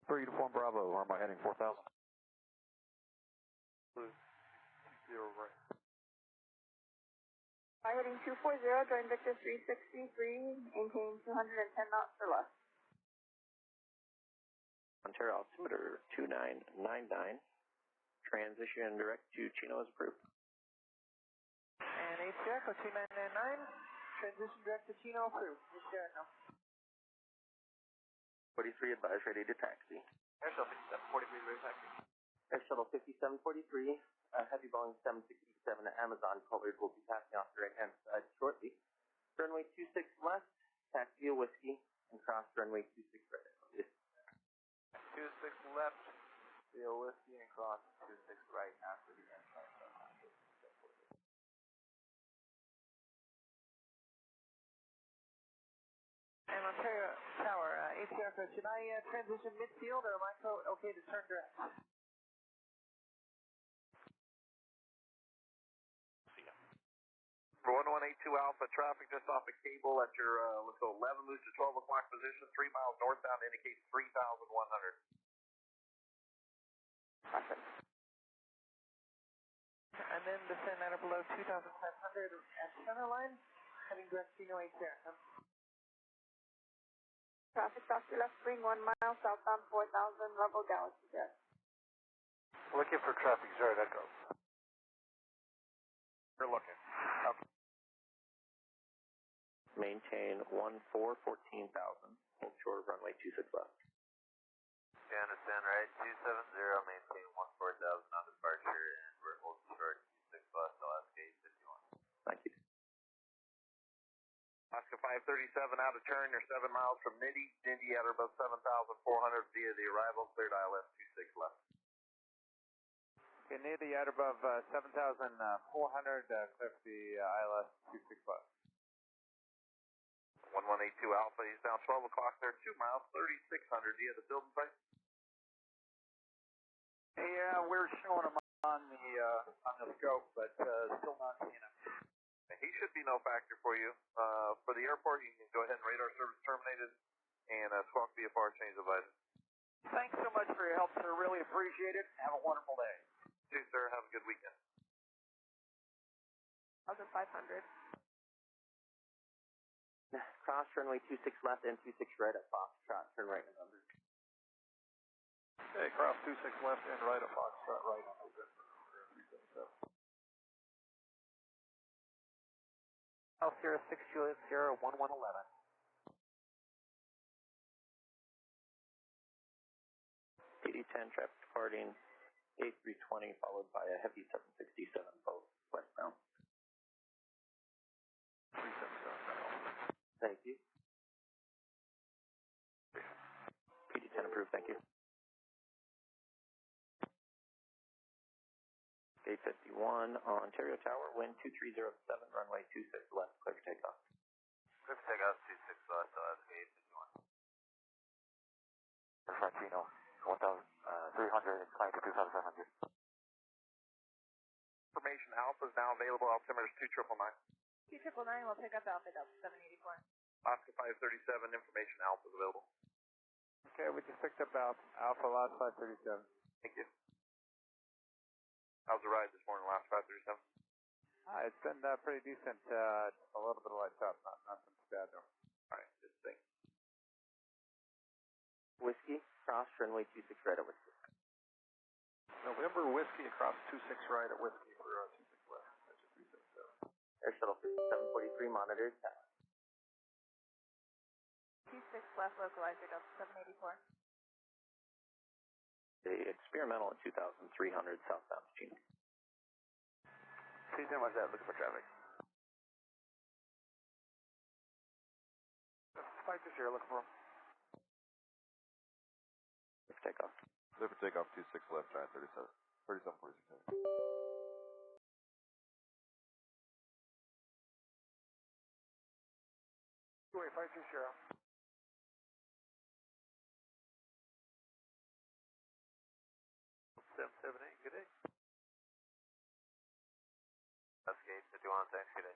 For Uniform Bravo, runway heading 4000. Blue, 0 right. Heading 240, join Victor 363, maintain 210 knots or less. Ontario altimeter 2999, transition direct to Chino is approved. And ATR code 2999, transition direct to Chino approved. ATR now. 43 advise ready to taxi. Air Shuttle 5743 ready to taxi. Air Shuttle 5743, heavy Boeing 767 Amazon colored will be passing off the right hand side shortly. Runway 26 left, taxi a whiskey, and cross runway 26 right. 26 left, the whiskey and cross 26 right after the inside. And Ontario Tower, ATR code, should I transition midfield or am I okay to turn direct? For 1182 Alpha, traffic just off the cable at your, let's go 11 moves to 12 o'clock position, 3 miles northbound, indicates 3,100. Perfect. And then descend at or below 2,500 at center line, heading direct Chino ATR. Traffic off your left wing, 1 mile southbound 4000, level Galaxy Jet. Looking for traffic 0 Echo. We're looking. Okay. Maintain 14,000, hold short of runway 26 left. Yeah, understand, right? 270, maintain 14,000 on departure, and we're holding short 26 left, last gate 51. Thank you. Oscar 537 out of turn, you're 7 miles from Nitty, Dindy at or above 7,400 via the arrival, cleared ILS 26 left. Okay, near the at above 7,400, clear for the ILS 26 left. 1182 Alpha, he's down 12 o'clock there, 2 miles, 3,600 via the building site. Yeah, we're showing him on the scope, but still not seeing him. He should be no factor for you. For the airport, you can go ahead and radar service terminated, and squawk VFR change advised. Thanks so much for your help, sir. Really appreciate it. Have a wonderful day. You too, sir. Have a good weekend. 1500. Cross runway 26 left and 26 right at Foxtrot, turn right and under. Okay, cross 26 left and right at Foxtrot, right on November 377. Sierra 6 Juliet Sierra 1111. PD-10 traffic departing A320 followed by a heavy 767 both westbound. 377. Thank you. PD-10 approved, thank you. Gate 51, Ontario Tower, wind 2307, runway 26 left, clear for takeoff. Clear for takeoff, 26 left, gate 51. Chino, 1,300, climb to 2,700. Information Alpha is now available, altimeter is 2999. 2999 will pick up Alpha Delta 784. Oscar 537, information Alpha is available. Okay, we just picked up Alpha Lot 537. Thank you. How's the ride this morning, last 537? It's been pretty decent. A little bit of lights up, nothing too bad though. Alright, good thing. Whiskey, cross runway 26 right at Whiskey. November Whiskey across 26 right at Whiskey for 26 left. That's a 377. Air Shuttle 5743 monitored. 26 left, localizer Delta 784. The experimental at 2,300 southbound Chino. Please watch that, looking for traffic. Flight to Sierra, looking for him. Clear for takeoff. Clear for takeoff, 26 left, try 37, 47, 46. Wait, Flight to Sierra. Good day. That's gate 51, thanks, good day.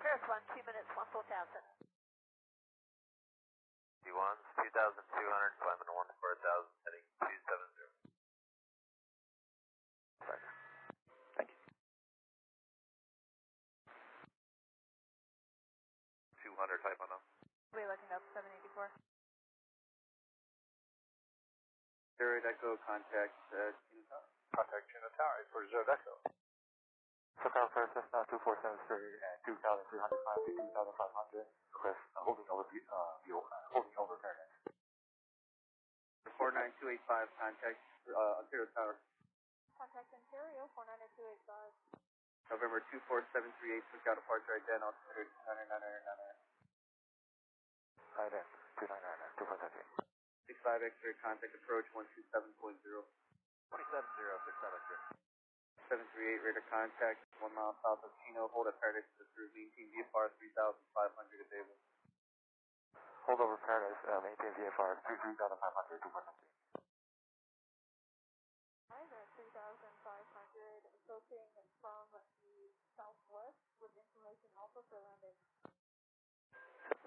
Paris 1, 2 minutes, 14,000. 51, 200, climbing to 14,000, heading 270. Thank you. 200, type on them. We're looking up 784. Zero Echo, contact Chino Tower. Contact Chino Tower, 840 Echo. Takeoff for Cessna 2473 and 2,305 to 2,500. Request holding over Paradise. 49285, contact Ontario Tower. Contact Ontario, 49285. November 24738, took out departure ident, altimeter 29999. Ident 299, 247. 65 X-ray, contact approach 127.0. 270, 65 X-ray. 738, radar contact, 1 mile south of Chino, hold at Paradise to through maintain VFR 3,500 available. Hold over Paradise, maintain VFR 3,500, 247. Either 3,500, approaching from the southwest with information Alpha for landing.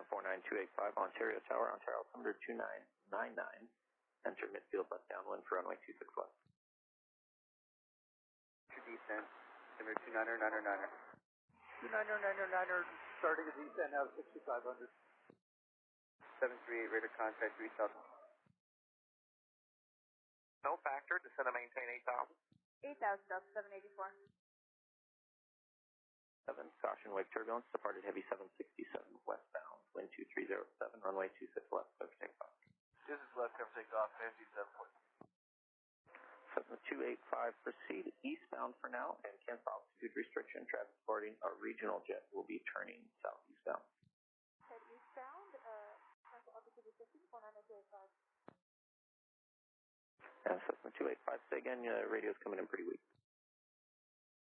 49285, Ontario Tower, Ontario altimeter 2999. Enter midfield left downwind for runway 26 left. Descent, altimeter 29999. 29999, starting a descent out of 6500. 738, radar contact 3000. No factor, descend and maintain 8,000. 8,000 up, 784. 7, caution wake turbulence, departed heavy 767 westbound, wind 2307, runway 26 left, clear for takeoff. This is left, cover takeoff, NG 740. Cessna 285, proceed eastbound for now and cancel altitude restriction, traffic boarding. A regional jet will be turning southeastbound. Head eastbound, cancel altitude restriction, 49285. And Cessna 285, say again, radio's coming in pretty weak.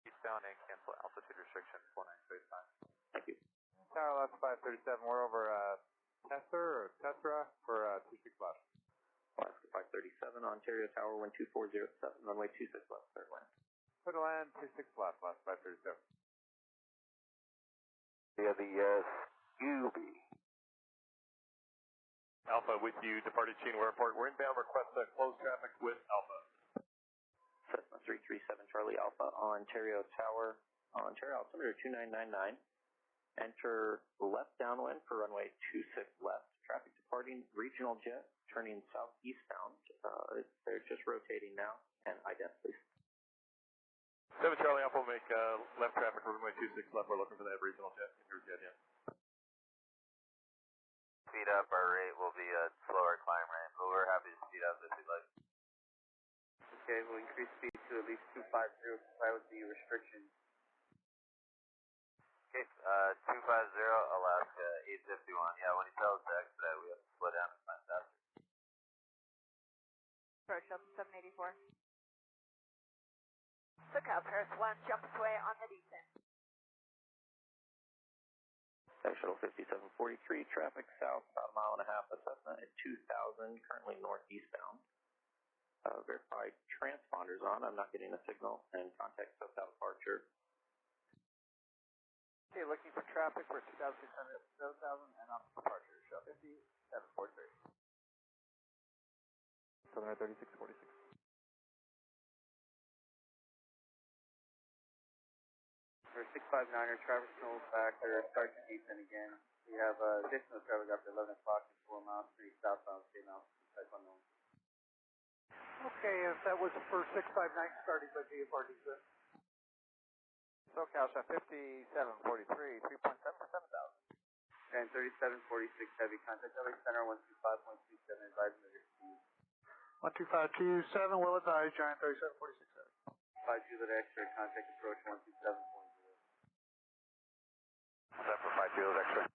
Eastbound and cancel altitude restriction 49285. Thank you. Tower left 537, we're over Tessera for 26 left. Alaska 537, Ontario Tower, wind 2407, runway 26 left, third wind. Put a land 26 left, last 537. Via the UB. Alpha with you, departed Chino Airport. We're inbound, request close traffic with Alpha. Cessna 337, Charlie Alpha, Ontario Tower, Ontario altimeter 2999. Enter left downwind for runway 26 left. Traffic departing, regional jet, turning southeastbound. They're just rotating now, and ident, please. 7 Charlie Alpha will make left traffic runway 26 left. We're looking for that regional jet. Jet, yeah. Speed up, our rate will be a slower climb rate, but we're happy to speed up if you'd like. Okay, we'll increase speed to at least 250 to comply with the restrictions. Okay, 250, Alaska 851. Yeah, when he tells us to expedite, we have to slow down and climb faster. Approach up to 784. SoCal Paris 1, jump sway on the descent. Air Shuttle 5743, traffic south, about a mile and a half of Cessna at 2000, currently northeastbound. Verify transponders on, I'm not getting a signal, and contact SoCal departure. Okay, looking for traffic for 2,600 up to 7,000 and on departure. Show 50, 743. 736.46. For 659er, traffic control factor, start to descent again. We have additional traffic after 11 o'clock and 4 miles, 3 southbound, stay now, type unknown. Okay, if that was for 659 starting by VFR descent. SoCal shot 5743, 3.7 for 7,000. And 3746 heavy, contact LA Center 125.27, advising of your speed. 12527, will advise, Giant 3746 heavy. 5 Juliet X-ray, contact approach 127.0. What's that for 5 Juliet X-ray?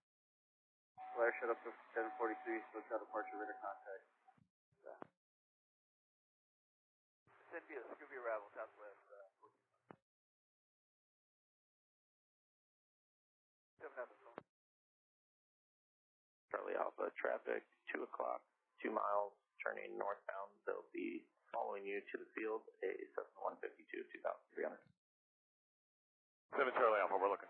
Flare shut up to 743, SoCal departure radar contact. Cynthia, Scooby arrival southwest. 7,000. Charlie Alpha, traffic, 2 o'clock, 2 miles, turning northbound. They'll be following you to the field, a Cessna 152, 2,300. 7 Charlie Alpha, we're looking.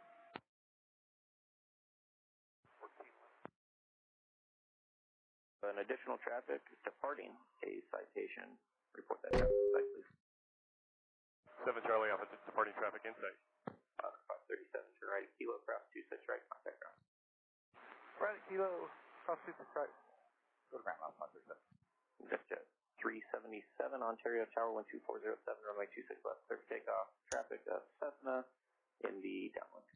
An additional traffic departing a citation. Report that traffic site, please. 7 Charlie Alpha, departing traffic insight. 537 to right, Kilo, cross 26 right, contact ground. Right, Kilo, cross 26 right. Go to ground, Alpha 537. Gotcha. 377, Ontario Tower 12407, runway 26 left, clear for takeoff. Traffic of Cessna in the downwind.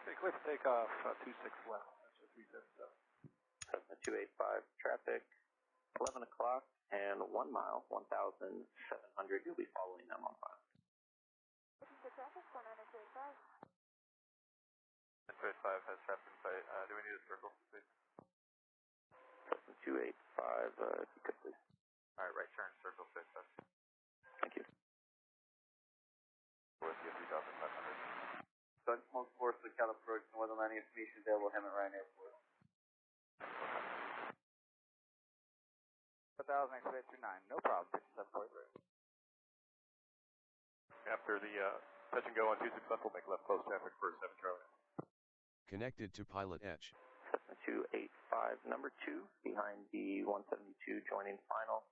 Okay, clear for takeoff, 26 left, that's a 377. Cessna 285, traffic 11 o'clock and 1 mile, 1,700. You'll be following them on file. The traffic, 19285. 285 has traffic in sight. Do we need a circle, please? Cessna 285, if you could please. Alright, right turn, circle 6. Thank you. Whiskey 3,500. Sun Smoke Force, lookout approach, northern landing information available, Hammond Ryan Airport. 1000, expect 29, no problem, 5743. After the touch and go on 26 left, we'll make left close traffic for 7 Charlie. Connected to PilotEdge. Cessna 285, number 2, behind the 172, joining final.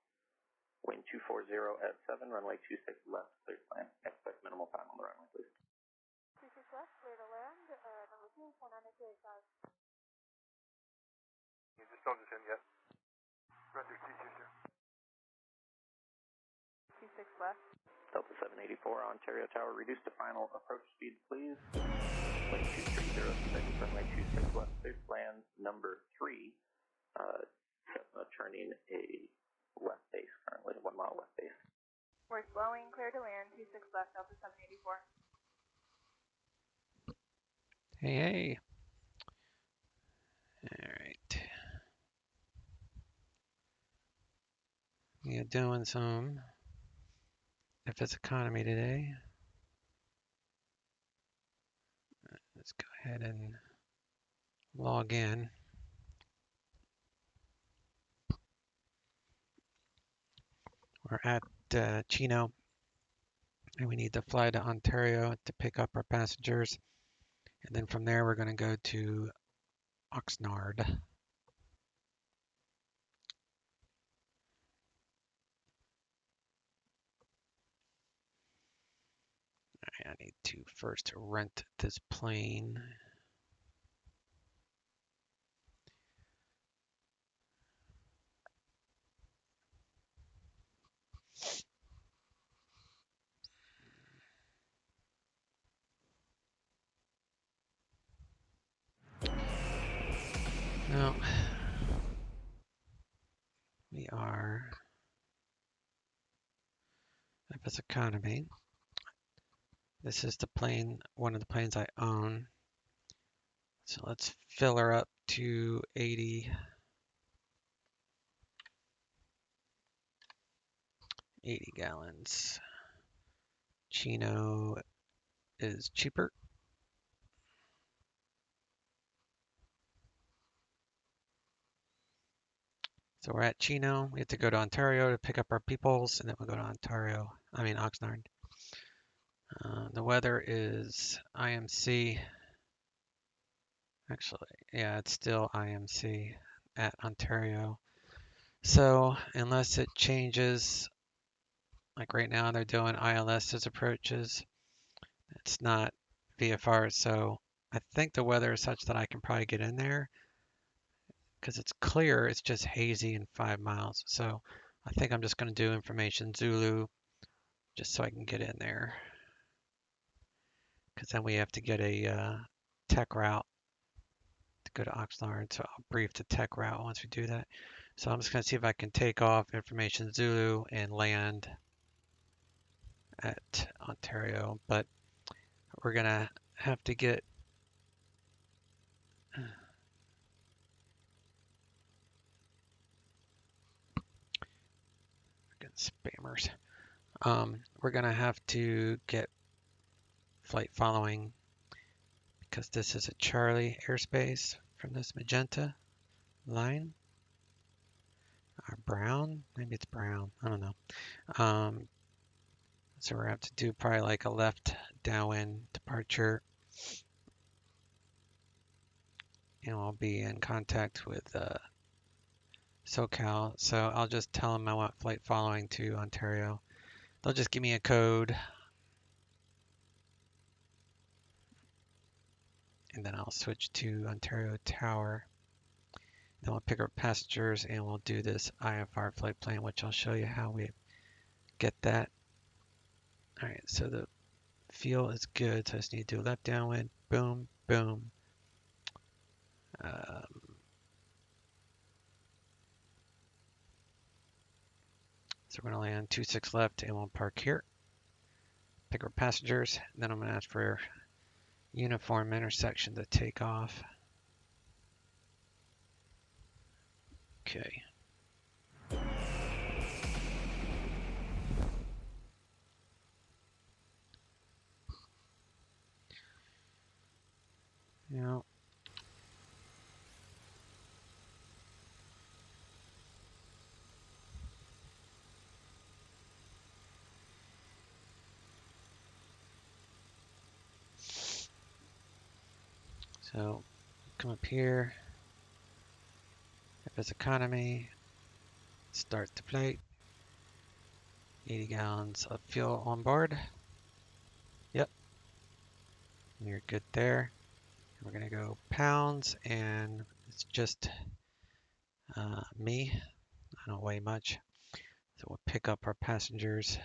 Wind 240 at 7, runway 26 left, clear plan. Expect minimal time on the runway, please. 26 left, clear to land, number 2, 19285. You just don't in yet. Render C2. 26 left. Delta 784, Ontario Tower, reduce to final approach speed, please. Wind 2306, runway 26 left, clear plan. Number 3, Cessna turning a left base currently, 1 mile left base. We're slowing, clear to land, 26 left, Delta 784. Hey, hey. Alright. We are doing some FS economy today. Let's go ahead and log in. We're at Chino, and we need to fly to Ontario to pick up our passengers. And then from there, we're going to go to Oxnard. I need to first rent this plane. Now, we are FS Economy. This is the plane, one of the planes I own. So let's fill her up to 80 gallons. Chino is cheaper. So we're at Chino. We have to go to Ontario to pick up our peoples, and then we'll go to Oxnard. The weather is IMC. Actually, yeah, it's still IMC at Ontario. So unless it changes, like right now they're doing ILS as approaches. It's not VFR, so I think the weather is such that I can probably get in there because it's clear. It's just hazy in 5 miles. So I think I'm just going to do information Zulu just so I can get in there, because then we have to get a tech route to go to Oxnard. So I'll brief the tech route once we do that. So I'm just going to see if I can take off information Zulu and land at Ontario, but we're going to have to get spammers. We're going to have to get flight following because this is a Charlie airspace from this magenta line. Or brown, maybe it's brown, I don't know. So we're going to have to do probably like a left downwind departure. And we'll be in contact with SoCal, so I'll just tell them I want flight following to Ontario. They'll just give me a code, and then I'll switch to Ontario Tower. Then we'll pick up passengers and we'll do this IFR flight plan, which I'll show you how we get that. All right, so the fuel is good, so I just need to do left downwind, boom, boom. So we're gonna land 26 left and we'll park here. Pick up passengers, then I'm gonna ask for uniform intersection to take off. Okay. Yeah. So come up here. If it's economy, start the flight. 80 gallons of fuel on board. Yep. You're good there. We're gonna go pounds, and it's just me. I don't weigh much. So we'll pick up our passengers.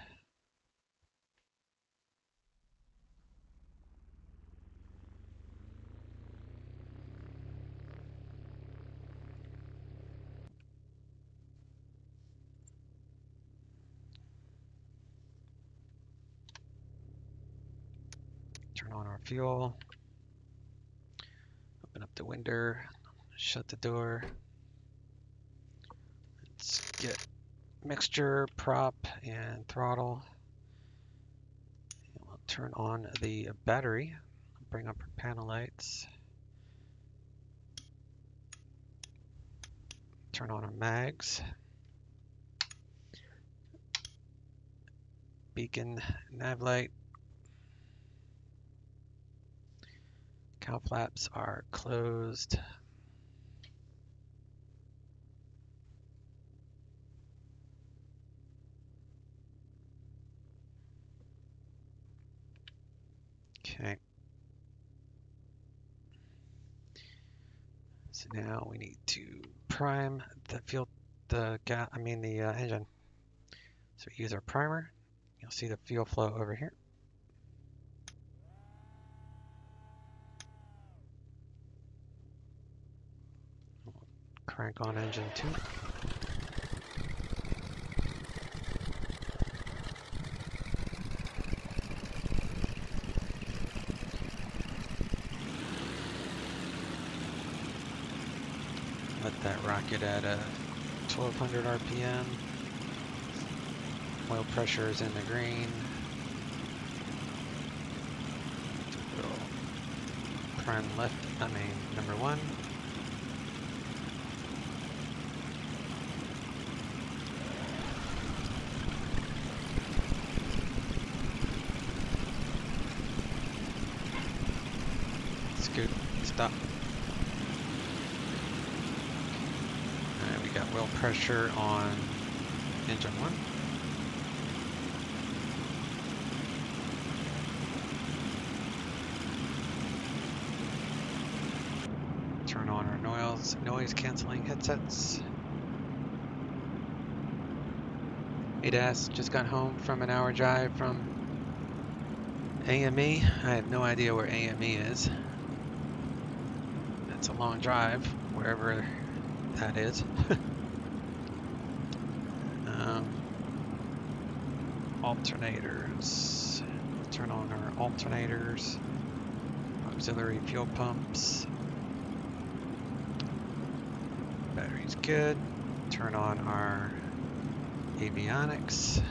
Turn on our fuel. Open up the window. Shut the door. Let's get mixture, prop, and throttle. And we'll turn on the battery. Bring up our panel lights. Turn on our mags. Beacon, nav light. Cow flaps are closed. Okay. So now we need to prime the fuel, the engine. So we use our primer. You'll see the fuel flow over here. Crank on engine 2. Let that rocket at 1200 RPM. Oil pressure is in the green. We'll prime number 1. Scoot, stop. Alright, we got oil pressure on engine 1. Turn on our noise canceling headsets. ADAS just got home from an hour drive from AME. I have no idea where AME is. It's a long drive, wherever that is. Alternators. Turn on our alternators. Auxiliary fuel pumps. Battery's good. Turn on our avionics.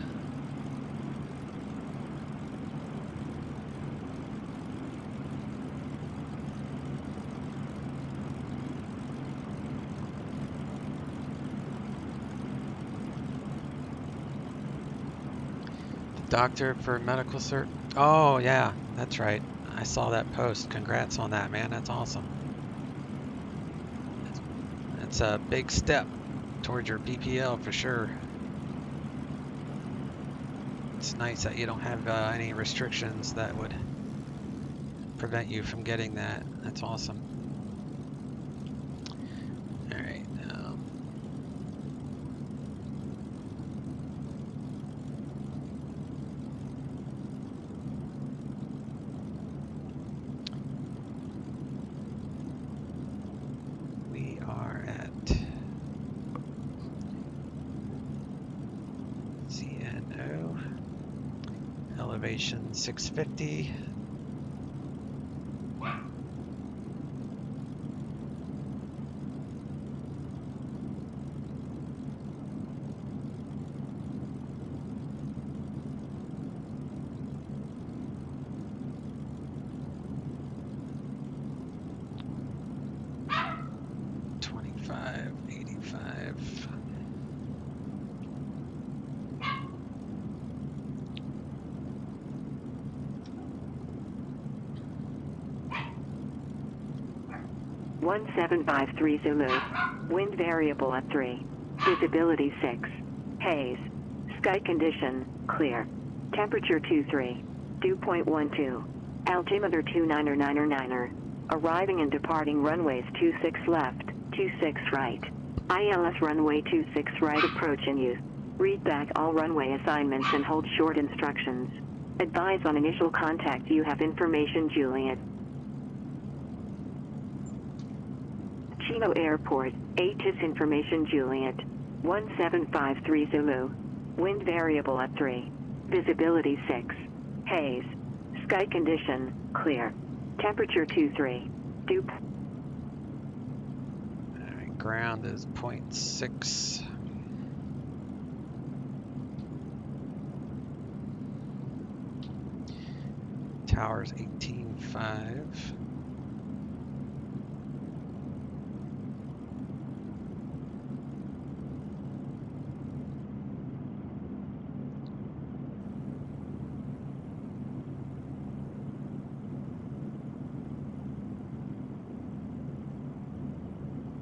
Doctor for medical cert. Oh yeah, that's right. I saw that post. Congrats on that, man. That's awesome. It's a big step towards your PPL for sure. It's nice that you don't have any restrictions that would prevent you from getting that. That's awesome. All right. We are at CNO, elevation 650. One 753 Zulu. Wind variable at 3. Visibility 6. Haze. Sky condition, clear. Temperature 23. Dew point 12. Altimeter 299er. Arriving and departing runways 26 left, 26 right. ILS runway 26 right approach in use. Read back all runway assignments and hold short instructions. Advise on initial contact. You have information, Juliet. Chino Airport, ATIS information, Juliet. 1753 Zulu. Wind variable at 3. Visibility 6. Haze. Sky condition, clear. Temperature 23. Dew. Alright, ground is 0.6. Tower's 18.5.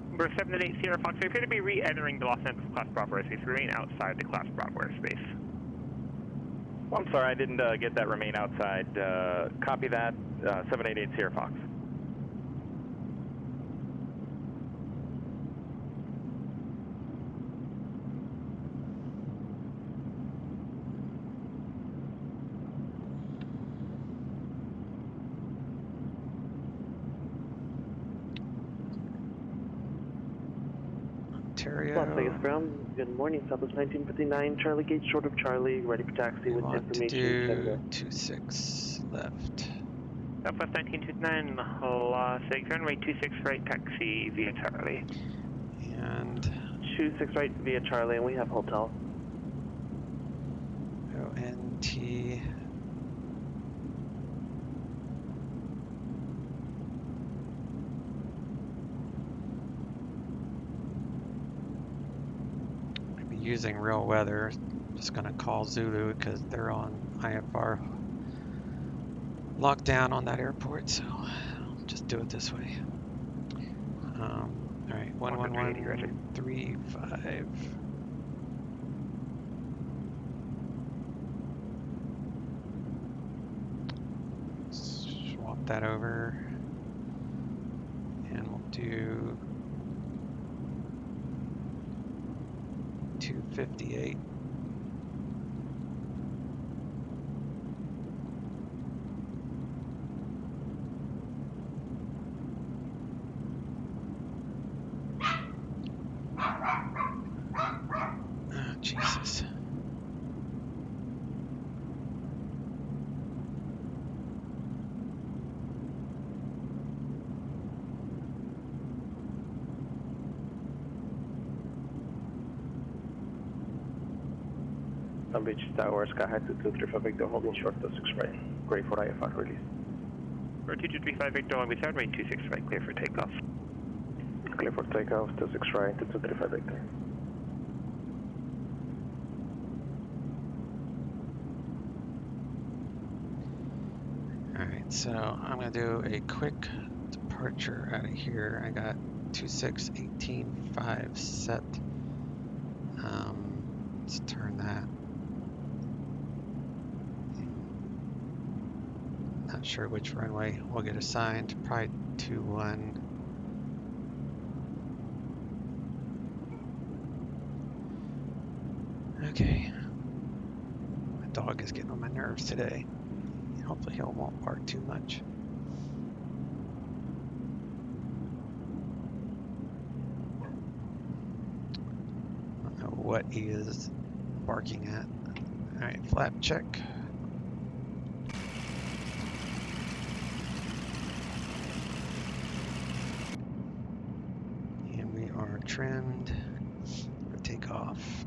Number 7 8 Sierra Fox, we appear to be re-entering the Los Angeles class Bravo airspace. Remain outside the class Bravo airspace. Well, I'm sorry, I didn't get that. Remain outside. Copy that. 788 Sierra Fox. Las Vegas ground, good morning, Southwest 1959, Charlie Gate short of Charlie, ready for taxi with information. 26 left. Southwest 1929, Las Vegas, runway 26 right, taxi via Charlie. And 26 right via Charlie, and we have hotel. ONT. Using real weather. Just gonna call Zulu because they're on IFR lockdown on that airport, so I'll just do it this way. All right, 11135. Swap that over, and we'll do 258. Oh, Jesus. Beach Tower, Sky High 2235 Victor, holding short 26 right. Great for IFR release. For 2235 Victor, long beach runway 26 right, clear for takeoff. Clear for takeoff, 26 right, 2235 Victor. Alright, so I'm going to do a quick departure out of here. I got 2618.5 set Let's turn that. Not sure which runway will get assigned. Probably 21. Okay. My dog is getting on my nerves today. Hopefully he won't bark too much. I don't know what he is barking at. Alright, flap check. And we are trimmed for takeoff.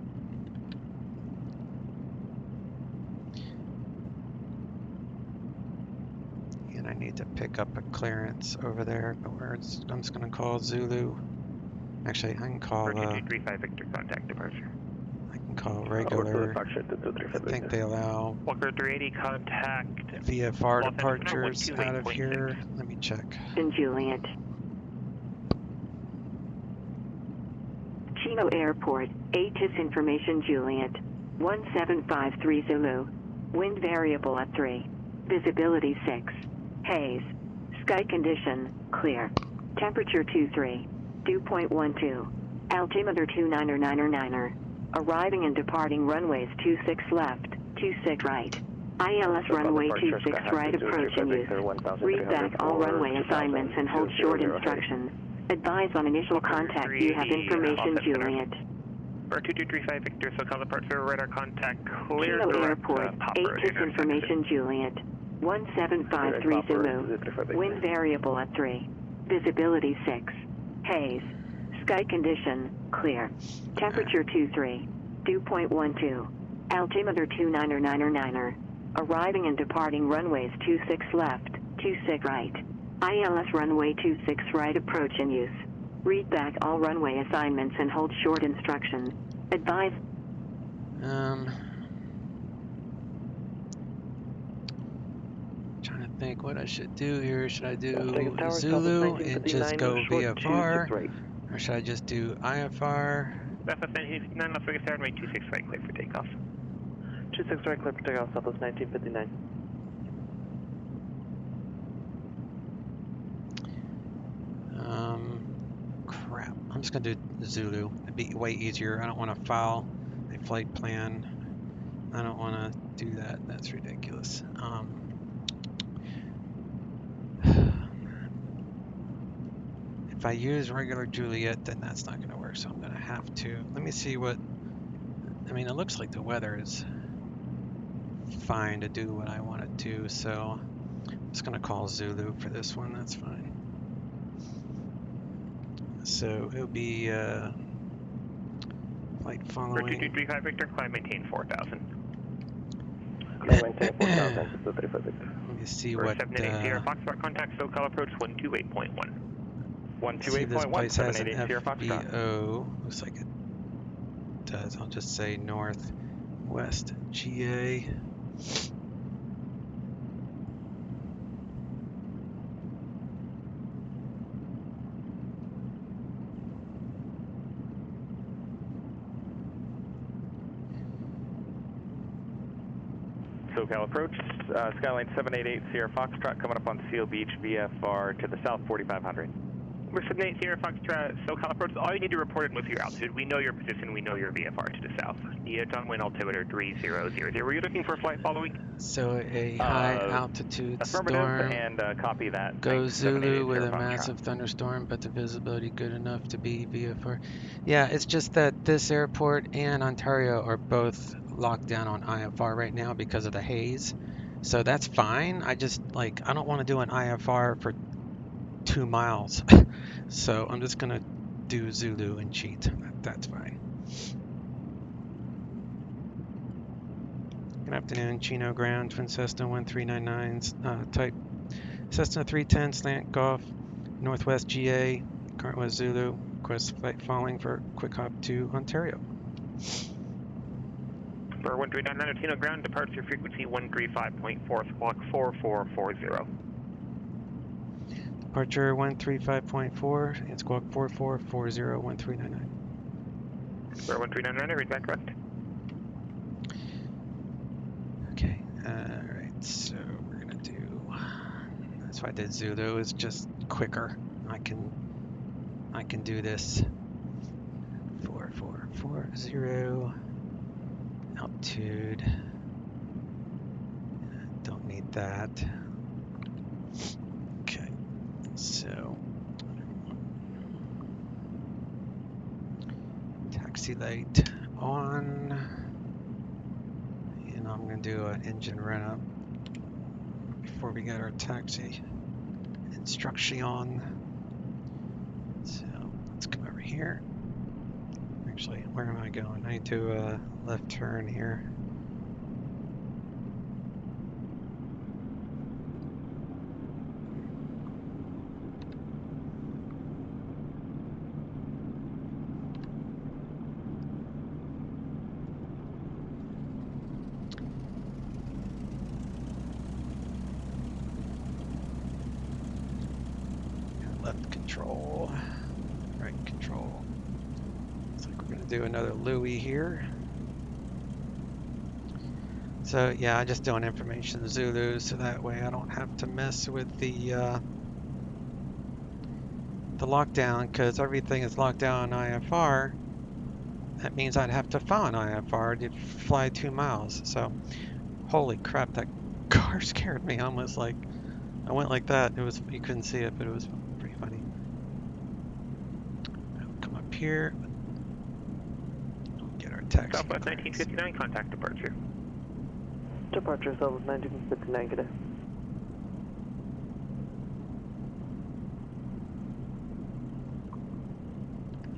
And I need to pick up a clearance over there, but I'm just going to call Zulu. Actually, I can call 235 Victor, contact departure. I can call regular. I think they allow Walker 380, contact VFR departures out of here. Let me check. In Juliet. Chino Airport, ATIS information Juliet. 1753 Zulu. Wind variable at 3. Visibility 6. Haze. Sky condition, clear. Temperature 23. Dew point 12. Altimeter 299er. Arriving and departing runways 26 left, 26 right. ILS runway 26 right approach in use. Read back all runway assignments and hold short instructions. Advise on initial contact you have information Juliet. 2235 Victor, so call departure, radar contact, clear. Chino Airport, ATIS information Juliet. 1753 Zulu. Wind variable at 3. Visibility 6. Haze. Sky condition, clear. Temperature 23. Dew point 12. Altimeter 299er. Arriving and departing runways 26 left, 26 right. ILS runway 26 right approach in use. Read back all runway assignments and hold short instructions. Advise. Trying to think what I should do here. Should I do Zulu and just go VFR? Or should I just do IFR? That's 1959, Las Vegas Airway 26 right, clear for takeoff. 26 right, clear for takeoff, Southwest 1959. Crap. I'm just gonna do Zulu. It'd be way easier. I don't want to file a flight plan. I don't want to do that. That's ridiculous. If I use regular Juliet, then that's not going to work, so I'm going to have to. Let me see what. I mean, it looks like the weather is fine to do what I want to do, so I'm just going to call Zulu for this one. That's fine. So it'll be flight following. 2235 Victor, climb maintain 4000. Climb maintain 4000, 235 Victor. Let me see what. 780 Sierra Foxtrot, contact SoCal approach 128.1. 128.1, this place has an 788 FBO. Looks like it does. I'll just say Northwest GA. SoCal approach, Skyline 788 Sierra Foxtrot coming up on Seal Beach, VFR to the south 4500. We're 78 Sierra Foxtrot, SoCal approach. All you need to report in with your altitude. We know your position, we know your VFR to the south. The downwind altimeter 3000. Were you looking for a flight following? So a high altitude storm. And copy that. Go Zulu with a massive thunderstorm, but the visibility good enough to be VFR. Yeah, it's just that this airport and Ontario are both locked down on IFR right now because of the haze. So that's fine. I just I don't want to do an IFR for 2 miles. So I'm just gonna do Zulu and cheat. That's fine. Good afternoon, Chino Ground, Twin Cessna 1399s, type Cessna 310 slant Golf, Northwest GA, current was Zulu, request flight following for quick hop to Ontario. For 1399 Chino Ground, departure frequency 135.4, squawk 4440. Departure 135.4 and squawk 4440 1399. 1399, read back correct. Okay, alright, so we're gonna do, that's why I did Zulu, is just quicker. I can do this. 4440, altitude, don't need that. Okay, so taxi light on, and I'm going to do an engine run up before we get our taxi instruction. So let's come over here. Actually, where am I going? I need to do a left turn here. Left control, right control. Looks like we're going to do another Louis here. So yeah, I just doing information Zulu, so that way I don't have to mess with the lockdown, because everything is locked down on IFR. That means I'd have to file an IFR to fly 2 miles. So, holy crap, that car scared me. Almost like I went like that. It was, you couldn't see it, but it was pretty funny. I'll come up here. Get our taxi. Southwest 1959, contact departure. Departure Southwest 1959, good day.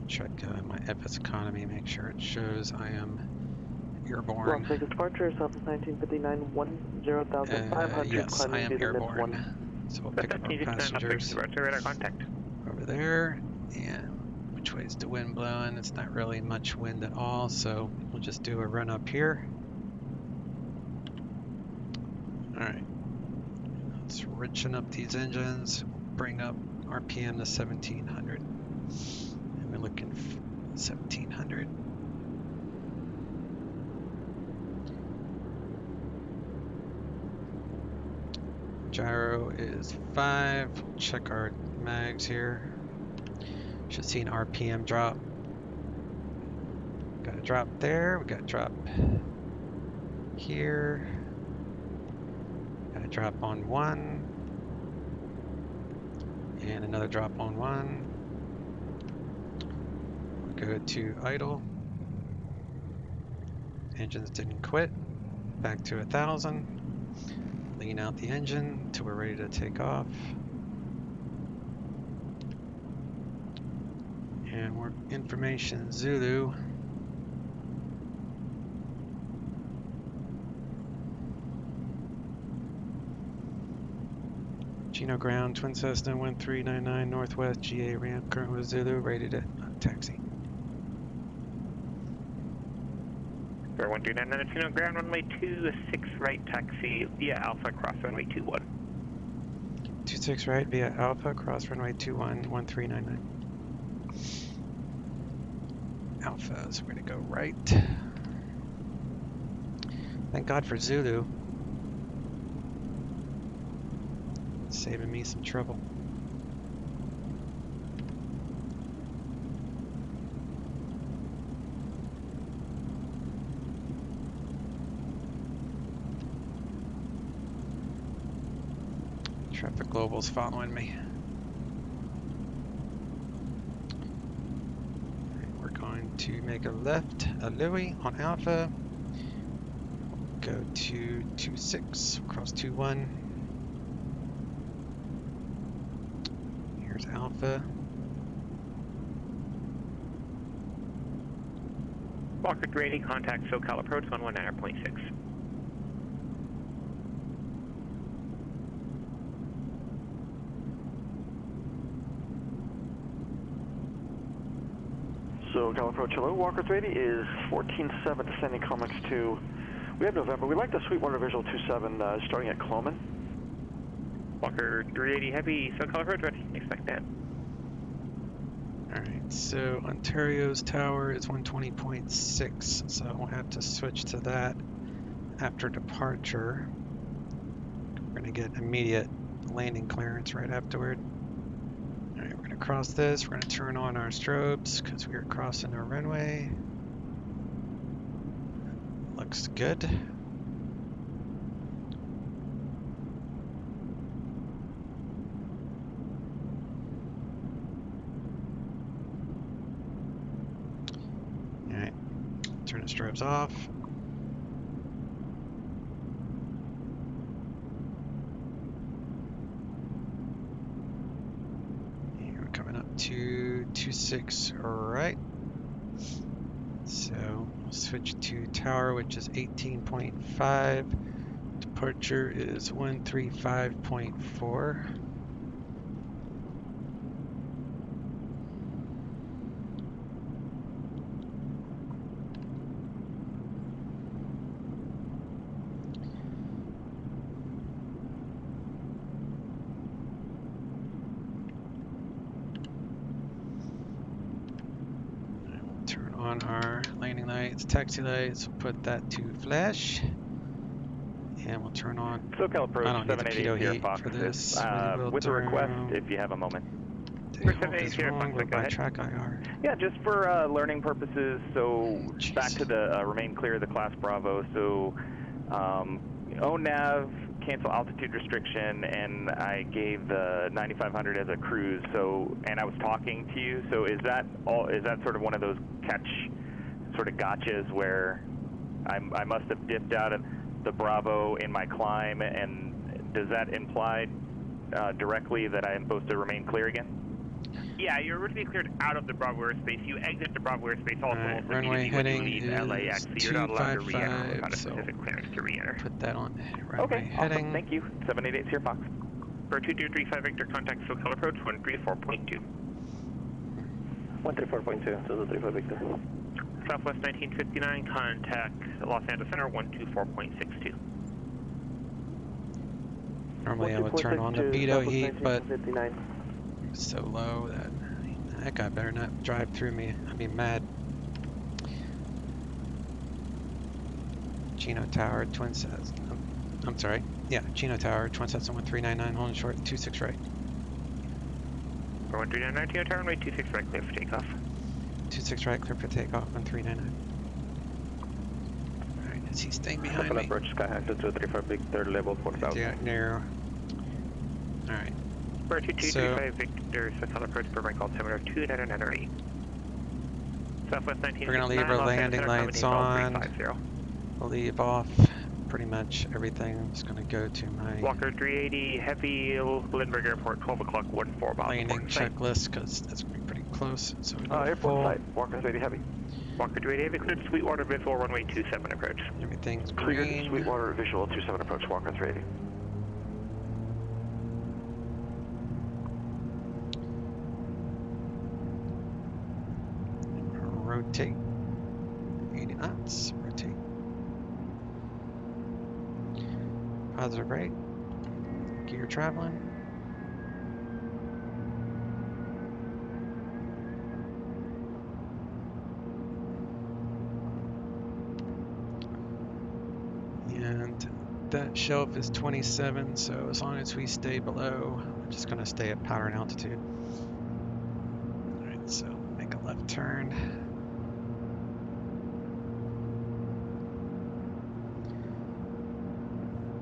Check my FS economy, make sure it shows I am airborne. Las Vegas departure, Southwest 1959, 10,500. Yes, I am airborne. So we'll pick up our passengers over there. And which way is the wind blowing? It's not really much wind at all, so we'll just do a run up here. Alright. Let's richen up these engines, bring up RPM to 1700. We're looking for 1700. Gyro is 5. We'll check our mags here. Should see an RPM drop. Got a drop there. We got a drop here. Got a drop on 1. And another drop on 1. Go to idle. Engines didn't quit. Back to 1,000. Lean out the engine until we're ready to take off. And we're information Zulu. Geno ground, Twin Cessna 1399 Northwest GA ramp, current with Zulu, rated at taxi. 1399 Chino ground, runway 26 right, taxi via Alpha, cross runway 21. 26 right via Alpha, cross runway 21, 1399. Alpha is where to go right. Thank God for Zulu. It's saving me some trouble. Traffic Global's following me. We're going to make a left, a Louis on Alpha. Go to 26, cross 21. Here's Alpha. Walker 380, contact SoCal approach 119.6. SoCal approach, hello. Walker 380 is 14-7 descending Comex 2. We have November. We'd like the Sweetwater Visual 27 starting at Cloman. Walker 380 heavy, SoCal approach ready. Expect that. Alright, so Ontario's tower is 120.6, so we'll have to switch to that after departure. We're going to get immediate landing clearance right afterward. Alright, we're going to cross this. We're going to turn on our strobes because we are crossing our runway. Looks good. Alright, turn the strobes off. And we're coming up to 26 right. So we'll switch to tower, which is 18.5. Departure is 135.4. Turn on our landing lights, taxi lights, put that to flash. And we'll turn on. SoCal approach I don't need the 788 pitot Sierra heat Fox. for this. With a request, if you have a moment. Takeoff is wrong, we're by track IR. Yeah, just for learning purposes. So Jeez. back to the remain clear of the class Bravo. So own nav, cancel altitude restriction, and I gave the 9500 as a cruise. So, and I was talking to you. So is that all? Is that sort of one of those catch, sort of gotchas where I must have dipped out of the Bravo in my climb, and does that imply directly that I am supposed to remain clear again? Yeah, you're originally cleared out of the Bravo airspace. You exit the Bravo airspace also. Alright, runway heading is LAX, so you're not allowed to re-enter without a 255, so specific clearance to re-enter. put that on runway Okay, heading. awesome. Thank you. 788 Sierra Fox. For 2235 Victor, contact SoCal approach 134.2. 134.2, so 35 Victor. Southwest 1959, contact Los Angeles Center 124.62. Normally I would turn on the pitot heat, but it's so low that guy better not drive through me. I'd be mad. Chino Tower, twin sets. I'm sorry. Yeah, Chino Tower, twin sets on 1399, holding short, 26 right. For 1399, Chino Tower, runway 26 right, clear for takeoff. 26 right, clear for takeoff, 1399. Alright, is he staying behind me? Approach Skyhawk to 235 Victor, level 4000. Yeah, narrow. Alright. For 2235 Victor, SoCal approach, Burbank altimeter 2998. Southwest 1959, we're gonna leave our landing lights on. We'll leave off pretty much everything. I'm just gonna go to my Walker 380, heavy, Lindbergh Airport, 12 o'clock, 14 miles. landing checklist, because that's gonna be pretty close. So we go Airport full. side, Walker 380 heavy. Walker 380 heavy, cleared Sweetwater visual, runway 27 approach. Everything's Cleared green. Sweetwater visual 27 approach, Walker 380. Rotate 80 knots, rotate. Positive rate, gear traveling. And that shelf is 27, so as long as we stay below, we're just gonna stay at power and altitude. Alright, so make a left turn.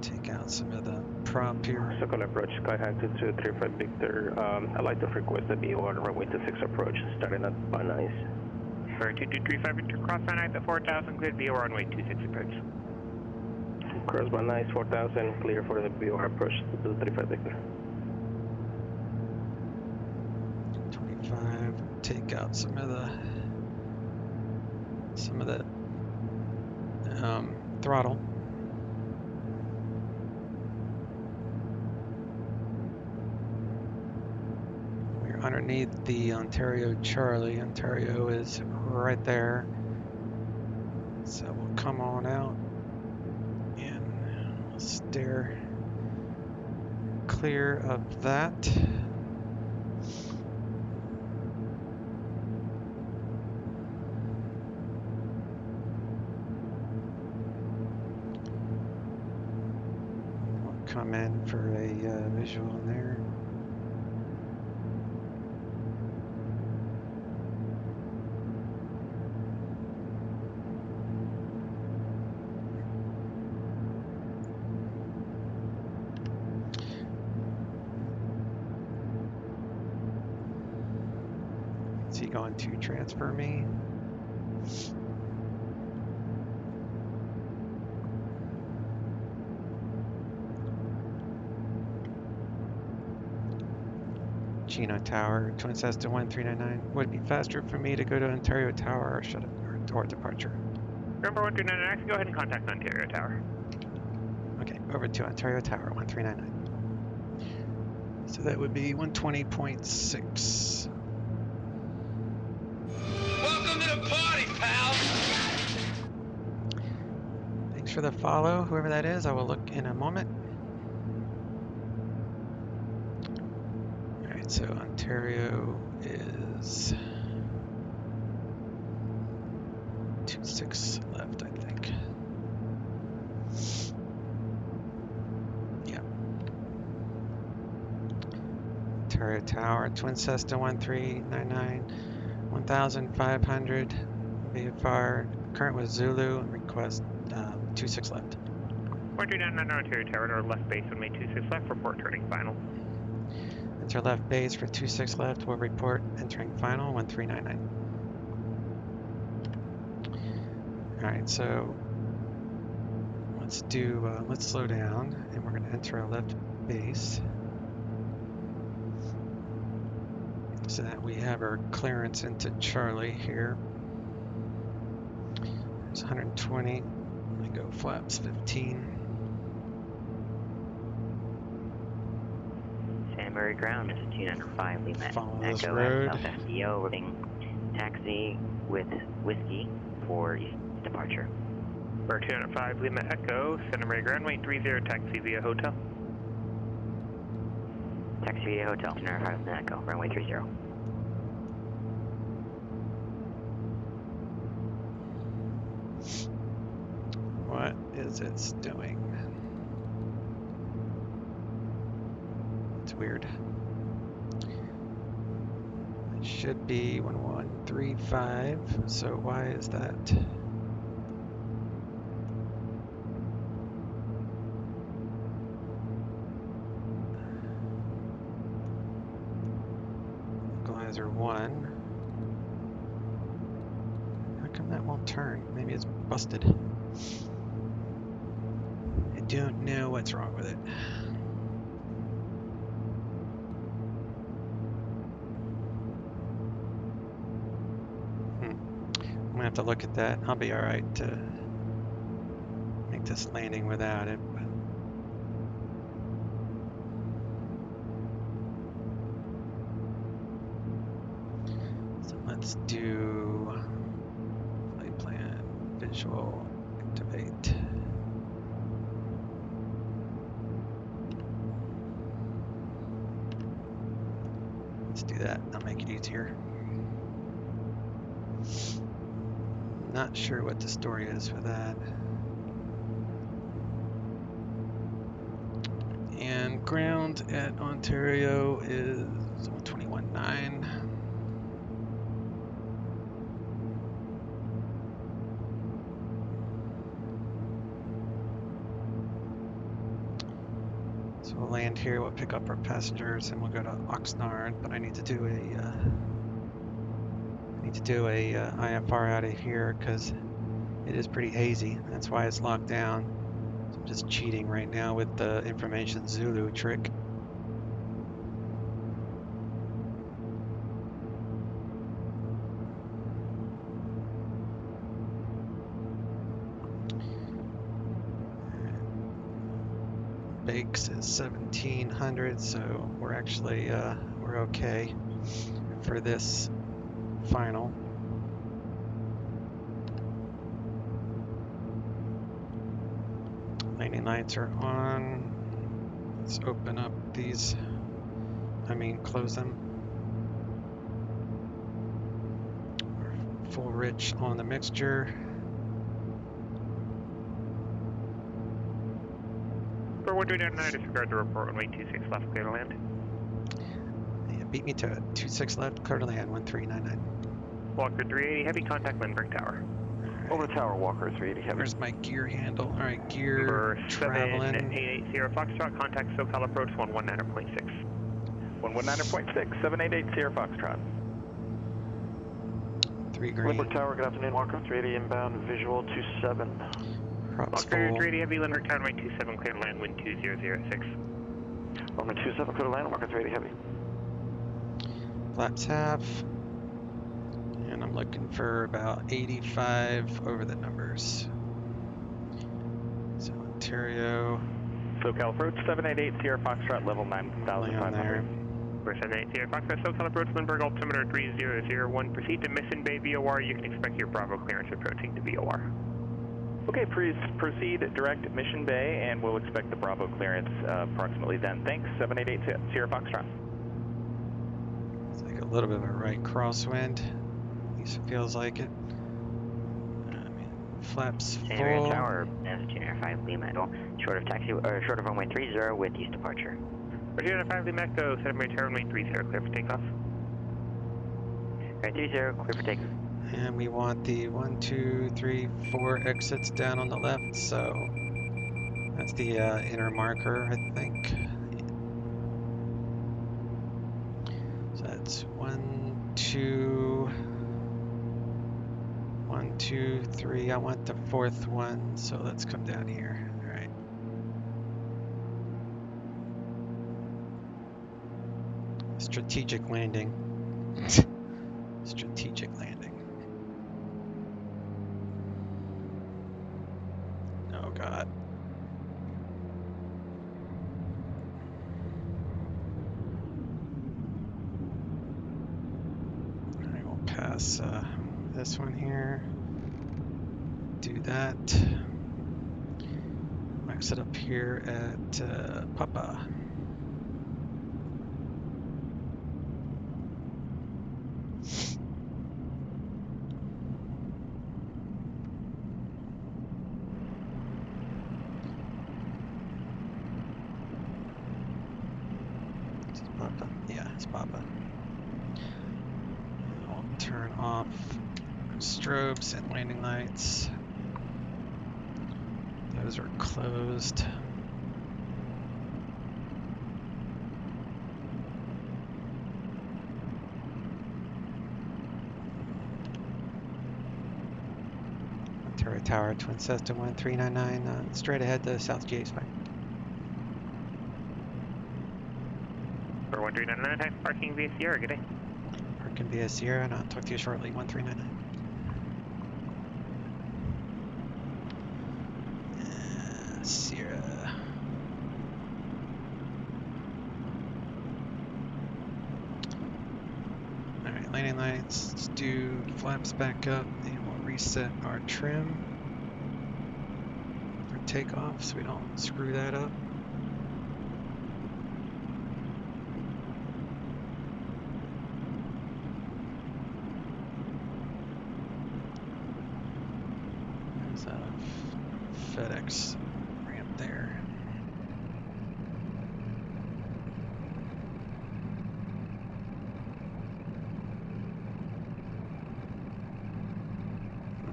Take out some of the prop here. SoCal approach, Skyhawk to 235 Victor. I'd like to request the BOR runway 26 approach, starting at Van Nuys. For 2235 Victor, cross Van Nuys at 4000, cleared BOR runway 26 approach. Cross Van Nuys 4000, clear for the BOR approach to 235 Victor. 25. Take out some of the throttle. We're underneath the Ontario Charlie. Ontario is right there. So we'll come on out and we'll steer clear of that. come in for a visual in there. Is he going to transfer me? Chino Tower, Twin Cessna 1399. Would it be faster for me to go to Ontario Tower or shut it or departure? Remember 1399, go ahead and contact Ontario Tower. Okay, over to Ontario Tower 1399. So that would be 120.6. Welcome to the party, pal! Thanks for the follow, whoever that is. I will look in a moment. Alright, so Ontario is 26 left, I think. Yeah. Ontario Tower, Twin Cessna 1399, 1,500 VFR. Current with Zulu, request 26 left. 1399 Ontario Tower, our left base on May 26 left, report turning final. Enter left base for 26 left, will report entering final 1399. Alright, so let's slow down and we're going to enter our left base so that we have our clearance into Charlie here. There's 120. Let me go flaps 15. Santa Maria Ground, 295 Lima. Follow this Echo road. at South FDO, routing taxi with whiskey for east departure. We're 205 Lima Echo, Santa Maria Ground, wait 30, taxi via hotel. Taxi via hotel, 205 Lima Echo, runway 30. What is it doing? It's weird. It should be 1135, so why is that? Equalizer 1. How come that won't turn? Maybe it's busted. I don't know what's wrong with it. I'm gonna have to look at that. I'll be alright to make this landing without it. But so let's do flight plan, visual, activate. Let's do that. That'll make it easier. Not sure what the story is for that. And ground at Ontario is 121.9. So we'll land here, we'll pick up our passengers, and we'll go to Oxnard, but I need to do a IFR out of here because it is pretty hazy. That's why it's locked down. So I'm just cheating right now with the information Zulu trick. Bakes is 1700, so we're actually we're okay for this final. Landing lights are on. Let's open up these, close them. We're full rich on the mixture. For 1399, disregard the report, runway 26 left, clear to land. Yeah, beat me to it. 26 left, clear to land, 1399. Walker 380 heavy, contact Lindbergh Tower. Right. Over tower, Walker 380 heavy. Where's my gear handle? All right, gear Number traveling. 7880 Foxtrot, contact SoCal approach 119.6. 119.6, 788 Sierra Foxtrot. 3 green. Lindbergh Tower, good afternoon, Walker 380 inbound, visual 27. Props Walker full. 380 heavy, Lindbergh Tower, runway 27, clear to land, wind 2006. Runway 27, clear to land, Walker 380 heavy. Flaps half. And I'm looking for about 85 over the numbers. So Ontario. SoCal approach 788 Sierra Foxtrot, level Land 9,500. there. We're 78 Sierra Foxtrot, SoCal approach Lindbergh, altimeter 3001. Proceed to Mission Bay VOR. You can expect your Bravo clearance approaching the VOR. Okay, please proceed direct Mission Bay, and we'll expect the Bravo clearance approximately then. Thanks, 788 Sierra Foxtrot. It's like a little bit of a right crosswind. At least it feels like it. Flaps full. Area Tower, as Junior 5 Lima Echo, short of taxi, or short of runway 30 with east departure. Junior 5 Lima Echo, set up my tower, runway 30, clear for takeoff. Right, 30, clear for takeoff. And we want the 1, 2, 3, 4 exits down on the left, so that's the inner marker, I think. So that's 1, 2, 1, 2, 3. I want the 4th one, so let's come down here. All right. Strategic landing. Strategic landing. Oh God. I will pass this one here. Do that. Exit up here at Papa. Yeah, it's Papa. I'll turn off strobes and landing lights. Those are closed. Ontario Tower, Twin Cessna 1399, straight ahead to South GA5. For 1399, type parking via Sierra, good day. Parking via Sierra, and I'll talk to you shortly, 1399. Sierra. Alright, landing lights, let's do flaps back up, and we'll reset our trim for takeoff so we don't screw that up. There's a FedEx ramp there.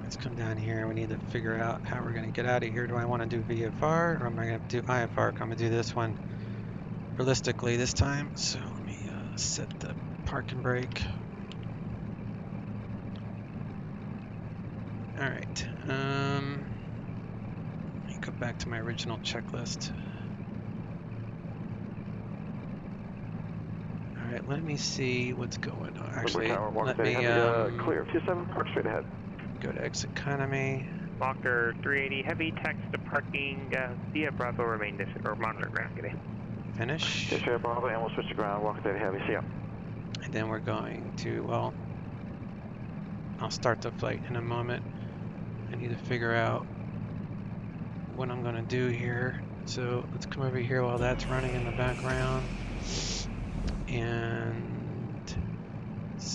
Let's come down here. We need to figure out how we're going to get out of here. Do I want to do VFR or am I going to do IFR? I'm going to do this one realistically this time. So let me set the park and brake. All right. Let me go back to my original checklist. All right, let me see what's going on. Actually, let me clear. 27, park straight ahead. Go to exit economy. Walker 380 heavy, taxi to parking via Bravo, remain distant or monitor ground, good day. Finish. Yes, sir, Bravo, and we'll switch to ground. Walker 380 heavy, see ya. And then we're going to, well, I'll start the flight in a moment. I need to figure out what I'm going to do here. So let's come over here while that's running in the background and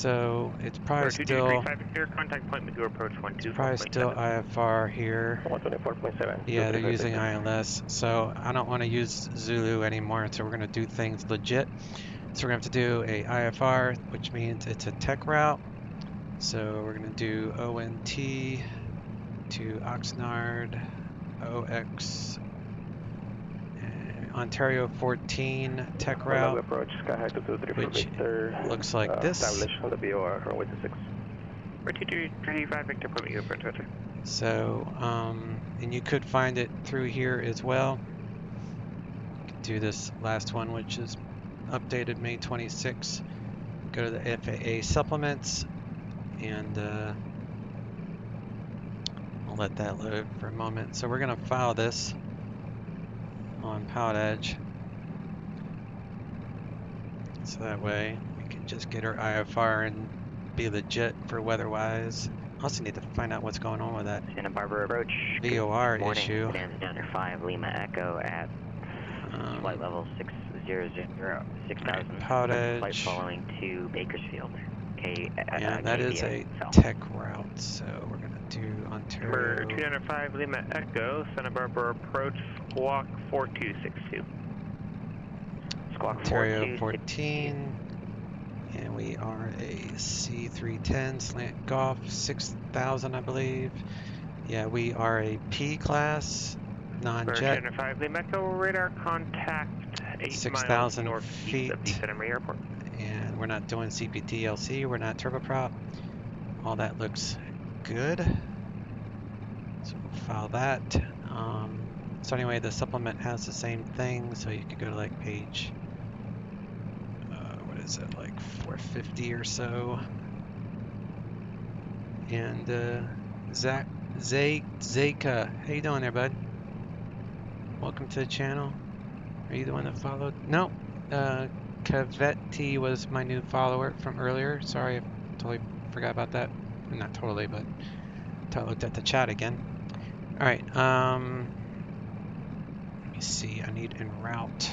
So it's probably still, 2235 Victor, contact point Magoo approach 124.7. probably still IFR here. 124.7. Yeah, they're using ILS. So I don't want to use Zulu anymore. So we're going to do things legit. So we're going to have to do a IFR, which means it's a tech route. So we're going to do ONT to Oxnard, OX, Ontario 14 tech route, approach, sky high 223 which Victor, looks like this. Establish on the BOR, runway 26. 2235 Victor, point Magoo approach 1. So, and you could find it through here as well. You could do this last one, which is updated May 26. Go to the FAA Supplements, and I'll let that load for a moment. So we're going to file this on PilotEdge. So that way we can just get our IFR and be legit for weather-wise. Also need to find out what's going on with that Santa Barbara approach. VOR Morning. issue. Sedan's down to 5 Lima Echo at flight level 600, 6,000. PilotEdge. Flight following to Bakersfield. Yeah, that is a tech route, so we're going to do Ontario. Number 295 Lima Echo, Santa Barbara approach, squawk 4262. Squawk Ontario 14, and we are a C310 slant Golf 6,000, I believe. Yeah, we are a P class non-jet. 295 Lima Echo, radar contact 8 6,000 miles northeast feet. of the Santa Maria Airport. And we're not doing CPT-LC, we're not turboprop. All that looks good. So we'll file that. So anyway, the supplement has the same thing, so you could go to like page, what is it, like 450 or so. And Zeka, how you doing there, bud? Welcome to the channel. Are you the one that followed? No. Cavetti was my new follower from earlier. Sorry, I totally forgot about that. Not totally, but until I looked at the chat again. All right. Let me see. I need en route.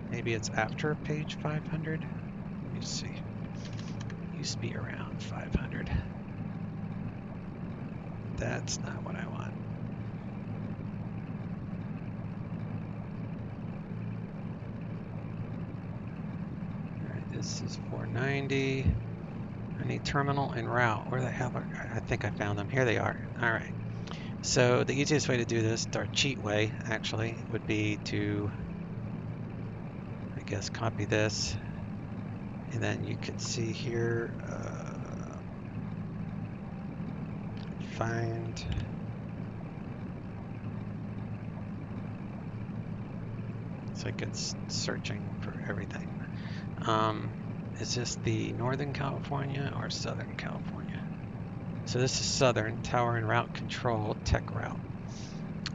Maybe it's after page 500. Let me see. Used to be around 500. That's not what I want. This is 490. I need terminal and route. Where the hell are I think I found them. Here they are. All right. So the easiest way to do this, our cheat way actually, would be to, I guess, copy this. And then you could see here, find. It's like it's searching for everything. Is this the Northern California or Southern California? So this is Southern, Tower and Route Control, Tech Route.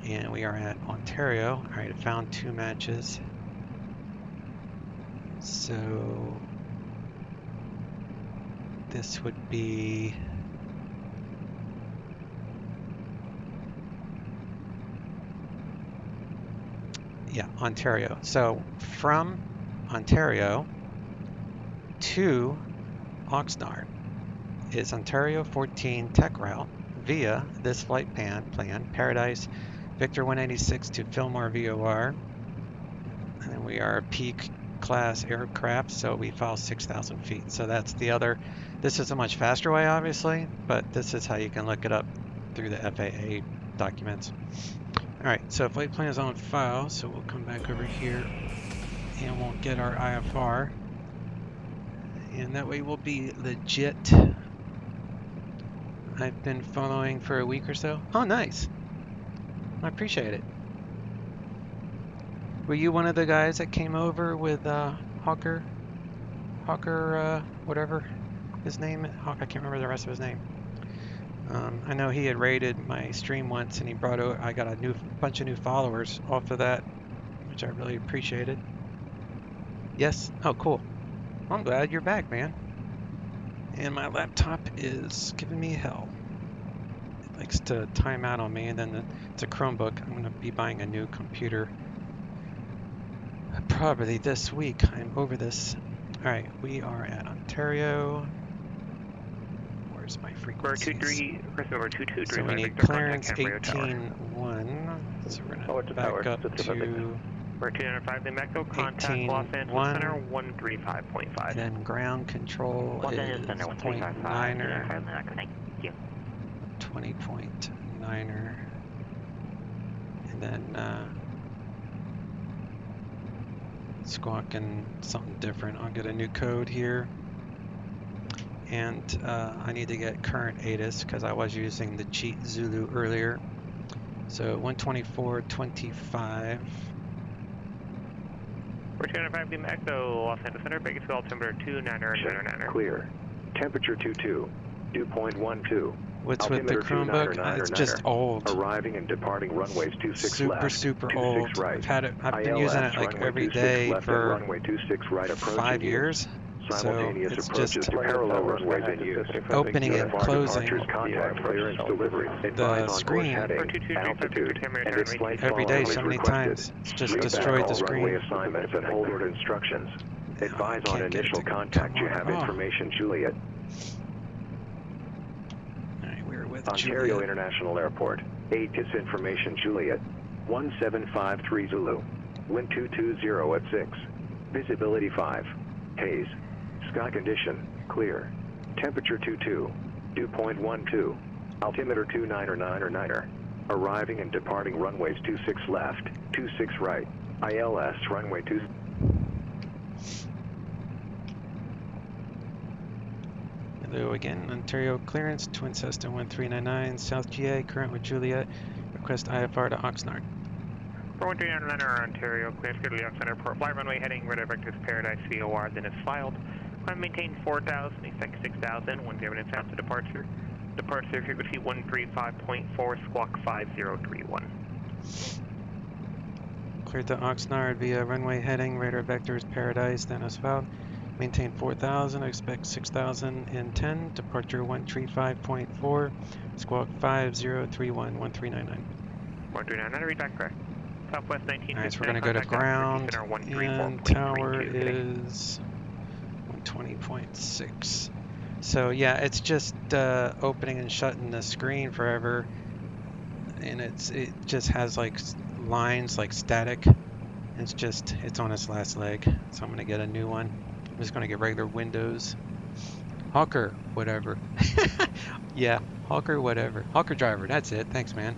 And we are at Ontario. All right, I found 2 matches. So this would be, yeah, Ontario. So from Ontario to Oxnard is Ontario 14 tech route via this flight plan, Paradise Victor 186 to Fillmore VOR. And then we are a peak class aircraft, so we file 6,000 feet. So that's the other, this is a much faster way obviously, but this is how you can look it up through the FAA documents. All right, so flight plan is on file, so we'll come back over here and we'll get our IFR. And that way we'll be legit. I've been following for a week or so. Oh, nice. I appreciate it. Were you one of the guys that came over with Hawker, whatever his name? I can't remember the rest of his name. I know he had raided my stream once, and he brought over, I got a bunch of new followers off of that, which I really appreciated. Yes? Oh, cool. I'm glad you're back, man. And my laptop is giving me hell. It likes to time out on me, and then it's a Chromebook. I'm going to be buying a new computer probably this week. I'm over this. Alright, we are at Ontario. Where's my frequencies? Number 223, So we need clearance 18.1. So we're going to back up to 205 New Mexico, contact Los Angeles Center 135.5. And then ground control Los is Angeles Center 135.5. 0.9er. Thank you. 20.9er. And then squawking something different. I'll get a new code here. And I need to get current ATIS because I was using the cheat Zulu earlier. So 124.25. We're 205 New Mexico, Los Angeles Center, Vegas altimeter 29er. Clear. Temperature 22. Dew point 12. What's with the Chromebook? It's just old. Arriving and departing runways 26 left. Super old. Right. I've been using it like every day for right 5 years. So it's just parallel runways in use. Opening and closing the screen every day so many times. It's just destroyed the screen. Assignments and hold order instructions. Advise on initial contact. You have information, Juliet. Alright, we're with Ontario Juliet. International Airport. ATIS information, Juliet. 1753 Zulu. Wind 220 at 6. Visibility 5. Haze. Sky condition, clear. Temperature 22. Dew point 12. Altimeter 29er. Arriving and departing runways 26 left, 26 right. ILS runway 2. Hello again, Ontario clearance, Twin Cessna 1399, South GA, current with Juliet. Request IFR to Oxnard. 1399 Ontario, clearance to the Oxnard Airport. Flight runway heading radar vectors Paradise VOR, then is filed. Climb maintain 4,000, expect 6,000, 10 minutes after departure. Departure frequency 135.4, squawk 5031. Cleared to Oxnard via runway heading, radar vectors Paradise, then as filed. Maintain 4,000, expect 6,000 in 10, departure 135.4, squawk 5031, 1399. 1399, read back correct. Southwest 19. Alright, so we're going to go to ground, and tower is 120.6. So yeah, it's just opening and shutting the screen forever, and it just has like lines like static. It's on its last leg, so I'm going to get a new one. I'm just going to get regular Windows. Hawker, whatever. Yeah, Hawker, whatever. Hawker driver, that's it. Thanks, man.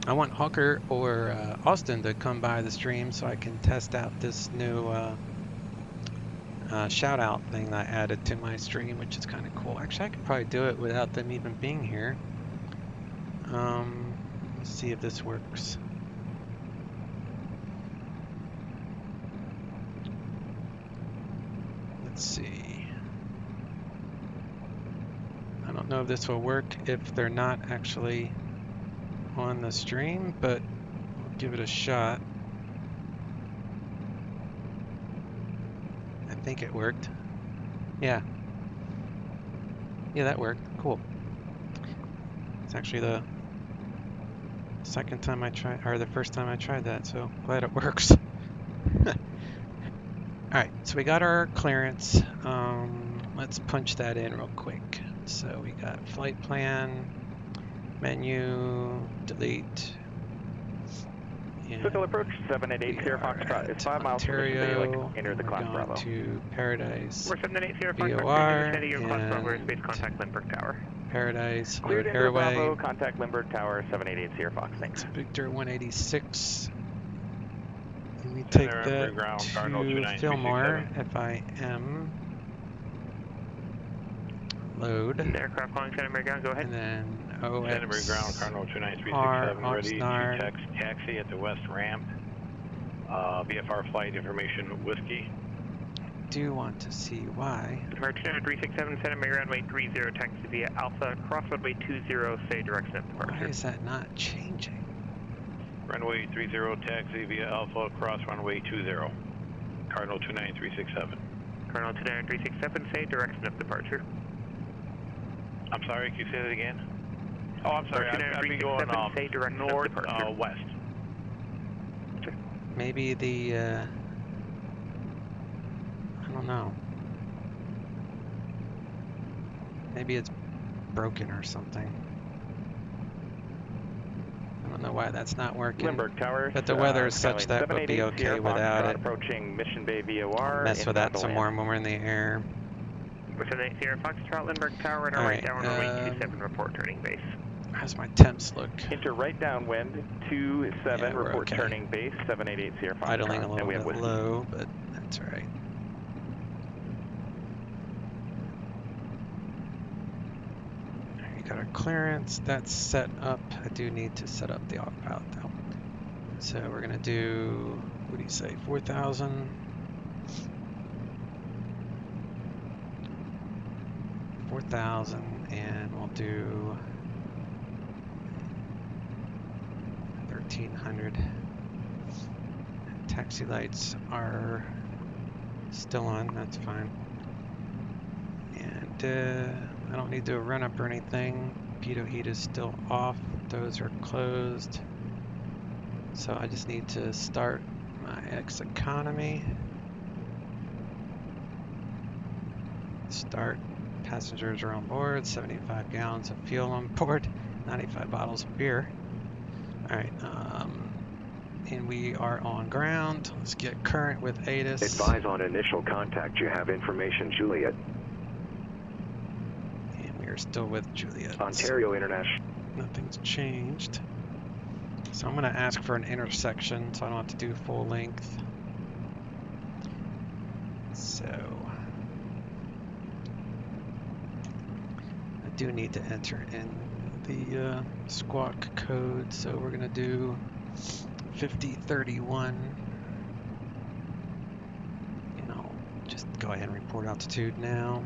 I want Hawker or Austin to come by the stream so I can test out this new shout out thing that I added to my stream, which is kind of cool. Actually, I could probably do it without them even being here. Let's see if this works. Let's see. I don't know if this will work if they're not actually on the stream, but we'll give it a shot. I think it worked. Yeah, that worked. Cool. It's actually the second time I tried, or the first time I tried that, so glad it works. Alright, so we got our clearance. Let's punch that in real quick. So we got flight plan, menu, delete. Circle approach 780 Foxtrot. It's 5 miles from Ontario. Enter the class Bravo. To Paradise. We're 780 VOR and space contact Lindbergh Tower. Paradise. Cleared into Airway. Bravo, contact Lindbergh Tower 788 Sierra Fox. Thanks. Victor 186. Let me take that to Fillmore, FIM. Load. Aircraft calling Santa Maria Ground, go ahead. And then OX. Santa Maria Ground, Cardinal 29367, ready to taxi at the west ramp. VFR flight information, Whiskey. Do want to see why. American 367, Santa Maria runway 30, taxi via Alpha, cross runway 20, say direction of departure. Why is that not changing? Runway 30, taxi via Alpha, cross runway 20. Cardinal 29367. Cardinal 29367, say direction of departure. I'm sorry, can you say that again? Oh, I'm sorry, I'd be going north, west. Maybe the don't know. Maybe it's broken or something. I don't know why that's not working. Limburg Tower. But the weather is such that we'll be okay without it. Approaching Mission Bay VOR. I'll mess with that some more when we're in the air. Mission 8 Sierra Foxtrot, Limburg Tower, and right down runway 27, report turning base. How's my temps look? Enter right downwind, 27, report turning base, 788 Sierra Foxtrot. Idling a little bit low, but that's all right. We got our clearance, that's set up. I do need to set up the autopilot though. So we're gonna do, what do you say, 4,000? 4,000, and we'll do 1,300. Taxi lights are still on, that's fine. And I don't need to run up or anything. Pitot heat is still off, those are closed. So I just need to start my X economy. Start. Passengers are on board, 75 gallons of fuel on board, 95 bottles of beer. Alright, and we are on ground. Let's get current with ATIS. Advise on initial contact. You have information, Juliet. And we are still with Juliet. Ontario International. Nothing's changed. So I'm going to ask for an intersection so I don't have to do full length. So I do need to enter in the squawk code, so we're going to do 5031. And I'll just go ahead and report altitude now.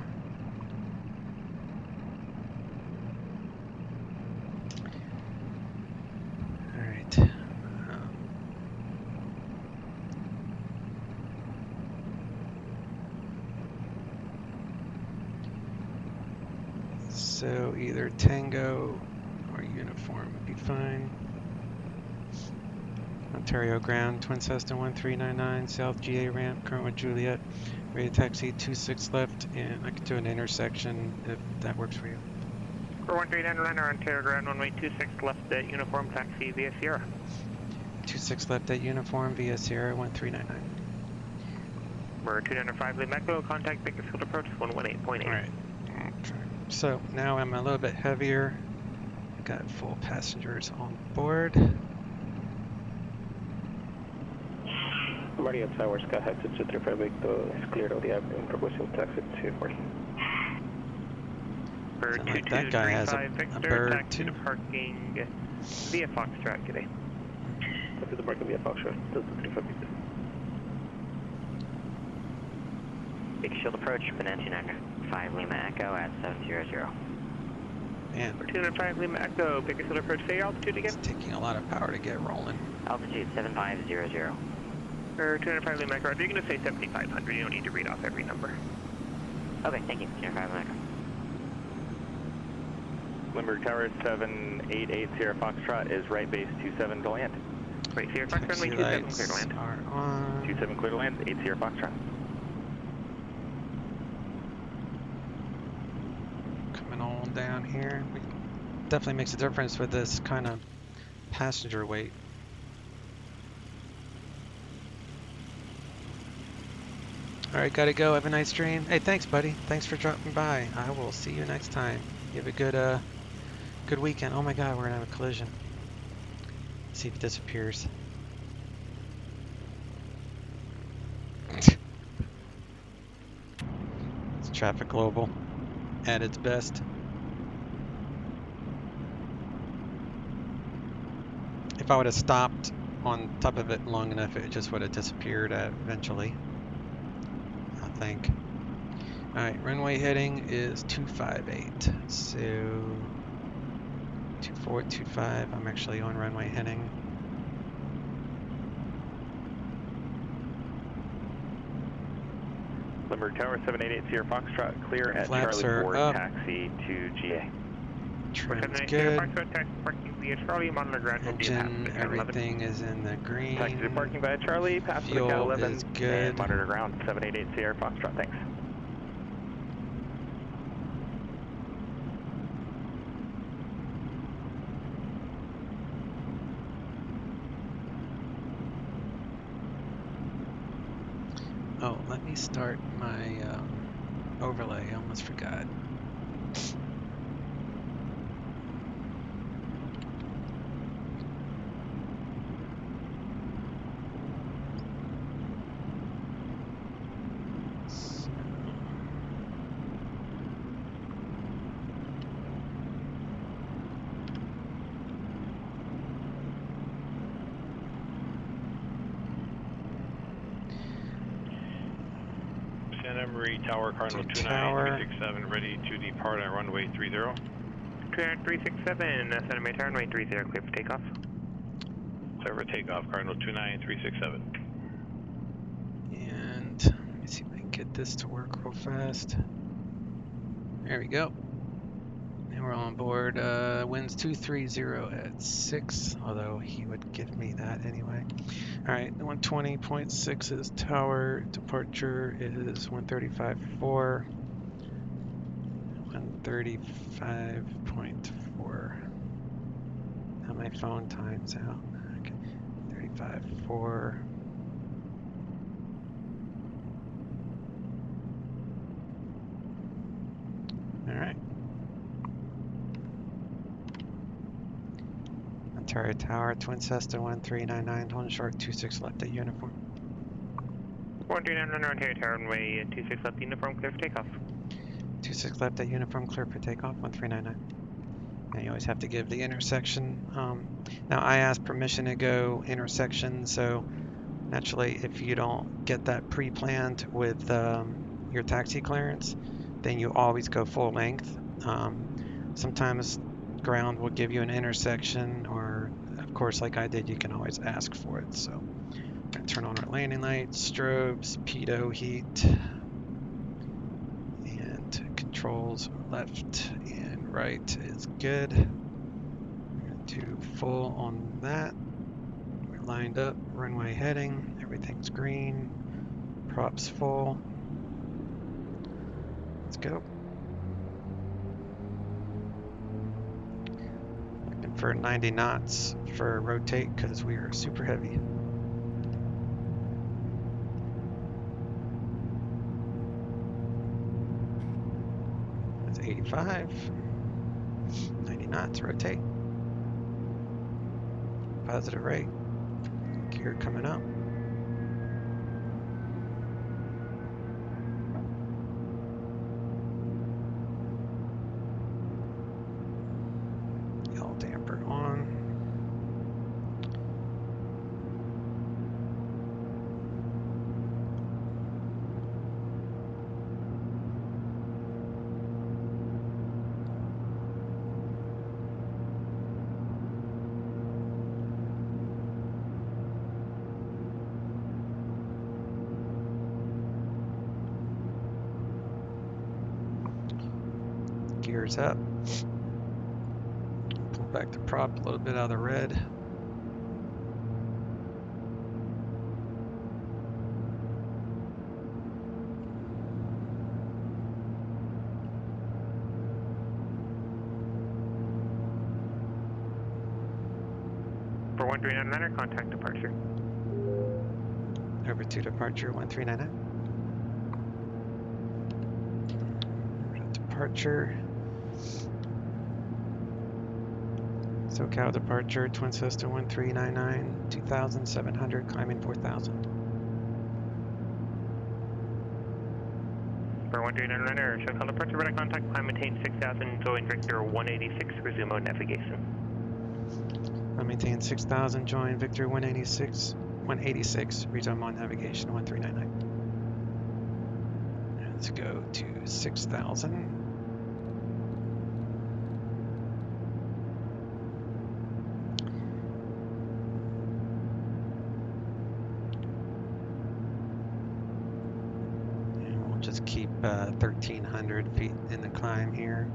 So either Tango or Uniform would be fine. Ontario ground, Twin Cessna 1399, South GA ramp, current with Juliet. Ready to taxi 26 left, and I can do an intersection if that works for you. 4139 Ontario ground, runway 26 left at Uniform, taxi via Sierra. 26 left at Uniform via Sierra 1399. We're 205 Lima Echo, contact Bakersfield approach 118.8. Alright. So now I'm a little bit heavier. Got full passengers on board. Maria Towers, Sky Exit 235 Victor is cleared of the airplane, proposing taxi to 40. Bird like that guy has a bird taxi too. to parking via Foxtrot today. Taxi to parking via Foxtrot, 235 Victor. Bakersfield approach, Penantina 5 Lima Echo at 700. Man, We're 205 Lima Echo, Bakersfield approach, say your altitude again? It's taking a lot of power to get rolling. Altitude 7500. Or 205 Lima Echo, you're going to say 7500, you don't need to read off every number. Okay, thank you, 205 Lima Echo. Limburg Tower 788 Sierra Foxtrot is right base 27 to land. Right, Sierra Foxtrot, runway 27 clear to land. Are on. 27 clear to land, 8 Sierra Foxtrot. Coming on down here. Definitely makes a difference with this kind of passenger weight. Alright, gotta go. Have a nice dream. Hey, thanks, buddy. Thanks for dropping by. I will see you next time. You have a good weekend. Oh my god, we're gonna have a collision. See if it disappears. It's Traffic Global at its best. If I would have stopped on top of it long enough, it just would have disappeared eventually, I think. Alright, runway heading is 258. So 2425, I'm actually on runway heading. Limburg Tower 788 Sierra Foxtrot, clear at Flaps Charlie are 4, up. taxi to GA. Trim's good. good. Taxi parking via Charlie, monitor ground will be Engine, everything is in the green. Taxi parking via Charlie, pass the Fuel Cat 11, is good. and monitor ground 788 Sierra Foxtrot, thanks. Oh, let me start my overlay. I almost forgot. Santa Maria Tower, Cardinal 29367, ready to depart on runway 30. 367, Santa Maria Tower, runway 30, clear for takeoff. Clear for takeoff, Cardinal 29367. And let me see if I can get this to work real fast. There we go. And we're on board. Winds 230 at 6, although he would give me that anyway. Alright, 120.6 is tower. Departure is 135.4. 135.4. Now my phone times out. Okay, 35.4. Alright. Ontario Tower, Twin Cessna 1399, holding short 26 left at uniform. 139 Ontario Tower, runway 26 left uniform, clear for takeoff. 26 left at uniform, clear for takeoff, 1399. Now you always have to give the intersection. Now I asked permission to go intersection, so naturally if you don't get that pre-planned with your taxi clearance, then you always go full length. Sometimes ground will give you an intersection, or of course like I did, you can always ask for it. So I'm gonna turn on our landing lights, strobes, pitot heat, and controls left and right is good. We're gonna do full on that. We're lined up, runway heading, everything's green, props full. Let's go. Looking for 90 knots for rotate because we are super heavy. That's 85. 90 knots, rotate. Positive rate. Gear coming up. Yellow damper on. Gears up. Pull back the prop a little bit out of the red. For 1399, contact departure. Over to departure 1399. Departure. SoCal departure, Twin Cessna 1399, 2,700, climbing 4,000. For 1399, SoCal departure, radar contact, climb maintain 6,000, join Victor 186, resume mode navigation. I maintain 6,000, join Victor 186, resume on navigation 1399. Let's go to 6,000. Just keep 1,300 feet in the climb here.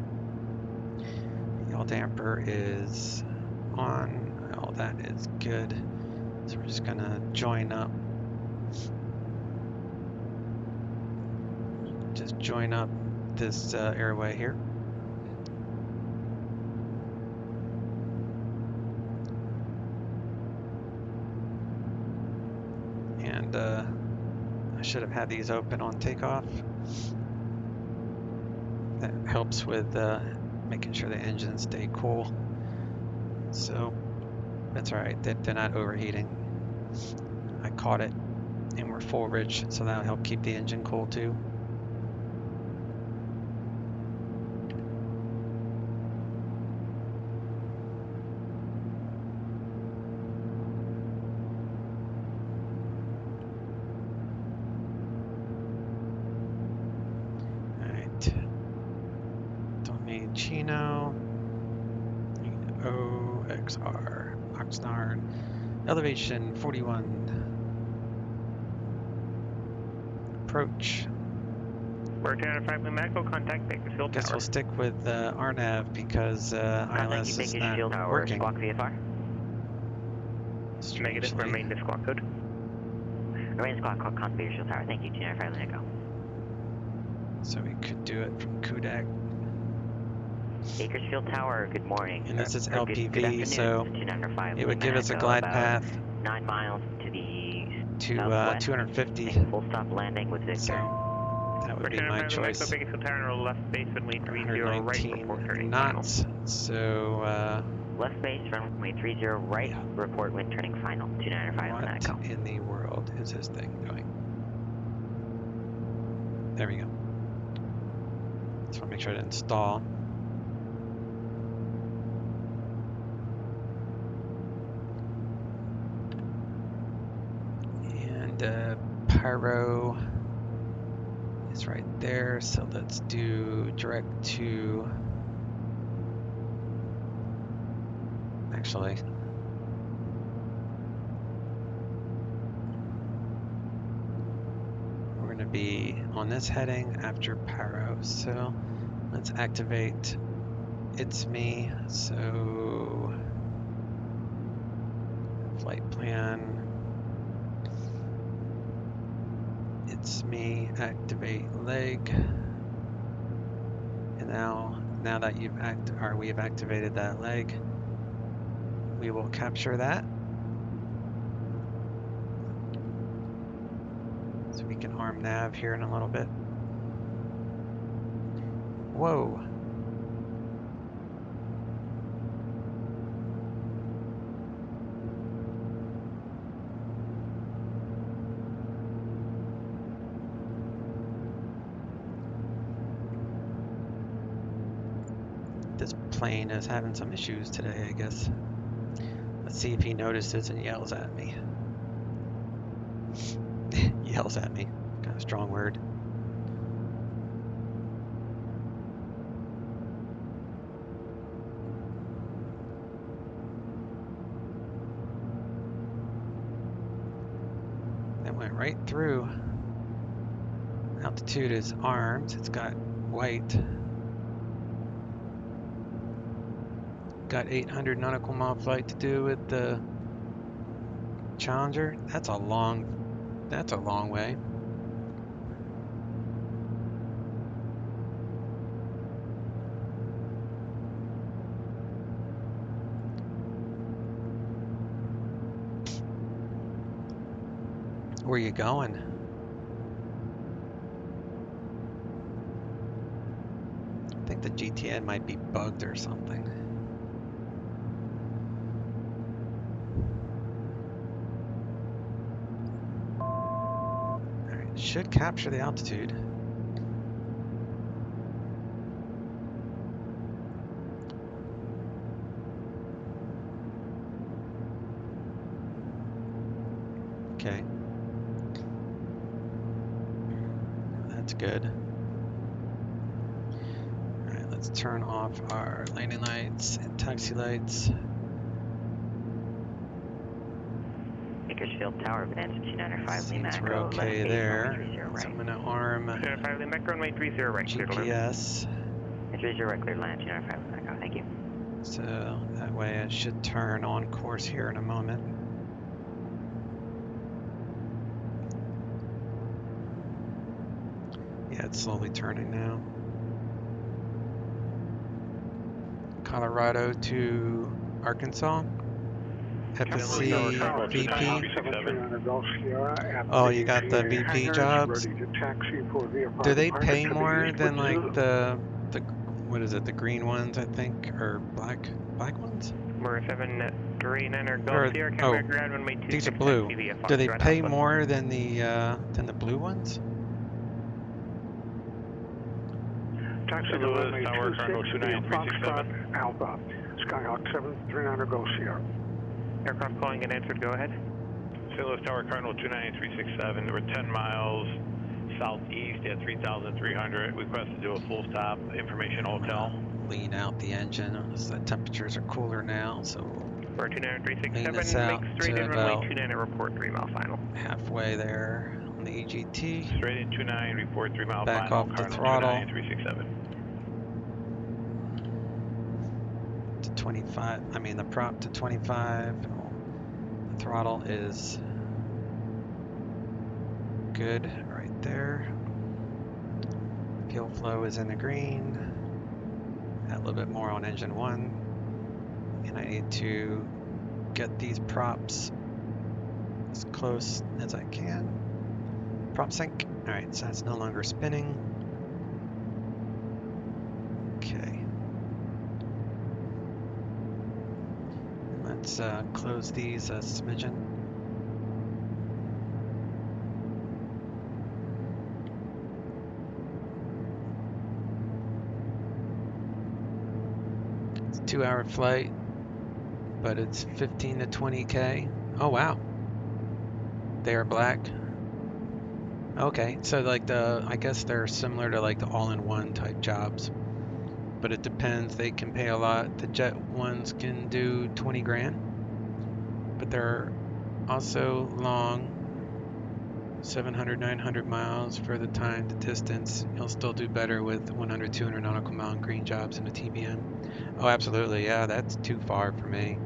Y'all damper is on. All that is good. So we're just gonna join up. Just join up this airway here. And I should have had these open on takeoff. That helps with making sure the engines stay cool. So that's all right, they're not overheating. I caught it and we're forward, so that'll help keep the engine cool too. Chino, OXR, Oxnard, elevation 41, approach. We're 205 Lima Echo, contact Bakersfield Tower. Guess we'll stick with RNAV because ILS is not working. Squawk VFR. Negative, remain the squawk code. Remain squawk code, contact Bakersfield Tower. Thank you, 205 Lima Echo. So we could do it from Kudak. Bakersfield Tower, good morning. And this is LPV, so it would give us a glide path 9 miles to the to 250. Full stop landing with Victor. So that would be my choice. Bakersfield Tower, left base, runway 30 right, 119 knots. So left base, runway 30 right, report wind turning final. 295 Echo. What in the world is this thing doing? There we go. Just want to make sure to install. Pyro is right there, so let's do direct to, actually, we're going to be on this heading after Pyro, so let's activate It's Me, so flight plan. It's Me, activate leg, and now that you've we have activated that leg, we will capture that, so we can arm nav here in a little bit. Whoa. This plane is having some issues today, I guess. Let's see if he notices and yells at me. Yells at me, kind of strong word. That went right through. Altitude is armed, it's got white. Got 800 nautical mile flight to do with the Challenger. That's a long way. Where are you going? I think the GTN might be bugged or something. Should capture the altitude. Okay. That's good. Alright, let's turn off our landing lights and taxi lights. Bakersfield Tower, Bonanza 295 Lima Echo. We're okay there. So I'm going to arm 295 Lima Echo, runway 30 right, GPS. 30 right, cleared land, 295 Lima Echo, thank you. So that way it should turn on course here in a moment. Yeah, it's slowly turning now. Colorado to Arkansas. FSC VP. Oh, you got the VP jobs. Do they pay more than like the what is it, the green ones, I think, or black ones? We're 739er Golf Sierra, camera ground runway 26. These are blue. Do they pay more than the blue ones? Taxi to runway 26 via Foxtrot Alpha, Skyhawk 739er Golf Sierra. Aircraft calling and answered, go ahead. St. Louis Tower Cardinal 29367, we're 10 miles southeast at 3,300. Request to do a full stop, information hotel. Lean out the engine, as the temperatures are cooler now, so we're 29367, this out make straight to in about runway 29 report 3 mile final. Halfway there on the EGT. Straight in 29, report 3 mile back final. Back off the Cardinal throttle. 29367. To 25, I mean the prop to 25. The throttle is good right there. Fuel flow is in the green. Add a little bit more on engine 1. And I need to get these props as close as I can. Prop sync. Alright, so that's no longer spinning. Okay. Let's close these a smidgen. It's a 2-hour flight, but it's 15 to 20K. Oh wow. They are black. Okay, so like I guess they're similar to like the all-in-one type jobs. But it depends, they can pay a lot. The jet ones can do 20 grand, but they're also long, 700, 900 miles for the time, the distance. You'll still do better with 100, 200 nautical mile green jobs in a TBM. Oh, absolutely, yeah, that's too far for me.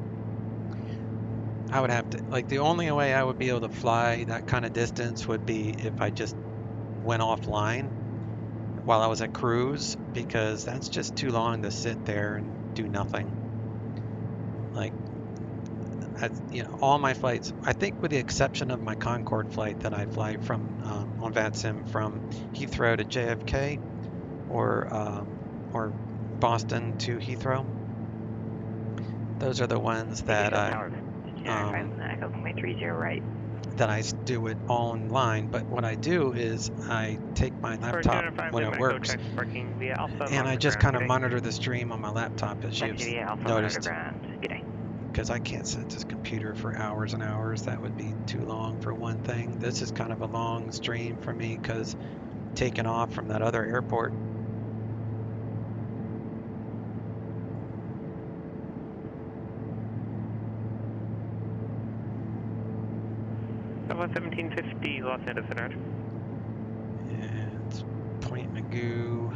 I would have to, like the only way I would be able to fly that kind of distance would be if I just went offline while I was at cruise, because that's just too long to sit there and do nothing. Like, you know, all my flights, I think with the exception of my Concorde flight that I fly from on VATSIM from Heathrow to JFK or Boston to Heathrow, those are the ones that that I do it all online. But what I do is I take my laptop when it works and I just kind of monitor the stream on my laptop, as you've noticed, because I can't sit at this computer for hours and hours. That would be too long for one thing. This is kind of a long stream for me because taking off from that other airport. About 1750 Los Angeles Center. And it's Point Magoo.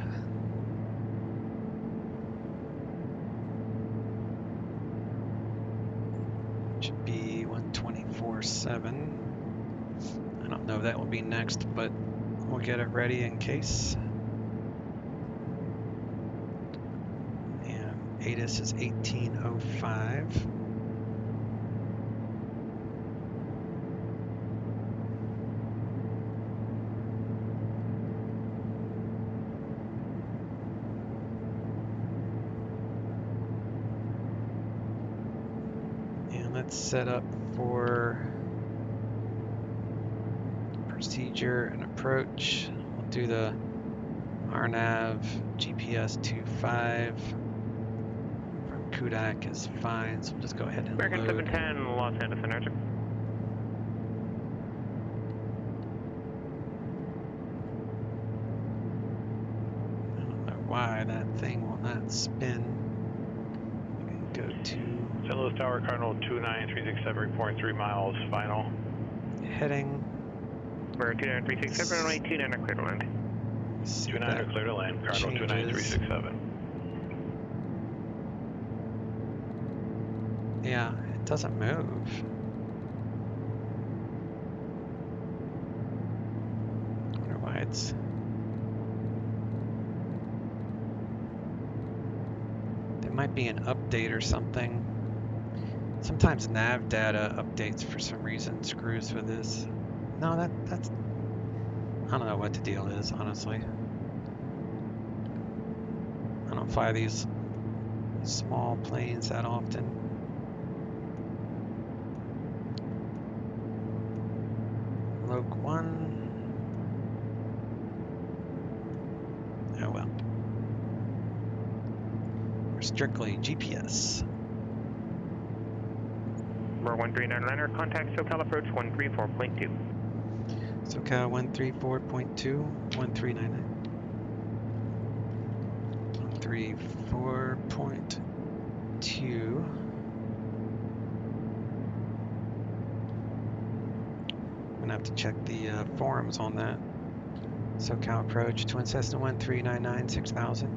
Should be 124.7. I don't know if that will be next, but we'll get it ready in case. And ATIS is 1805. Set up for procedure and approach. We'll do the RNAV GPS 25 from Kudak is fine, so we'll just go ahead and American load. 710 Los Angeles Center. I don't know why that thing will not spin. Go to St. Louis Tower Cardinal 29367, reporting 3 miles final. Heading. We're 29367, runway 29 clear to land. 29 clear to land, Cardinal 29367. Yeah, it doesn't move. I wonder why it's... There might be an update or something. Sometimes nav data updates for some reason screws with this. No, that's... I don't know what the deal is, honestly. I don't fly these small planes that often. Loc 1. Oh well. We're strictly GPS. Number 139er, contact SoCal approach 134.2. SoCal 134.2, 139. 134.2. I'm gonna have to check the forums on that. SoCal approach, Twin Cessna 1399, 6000.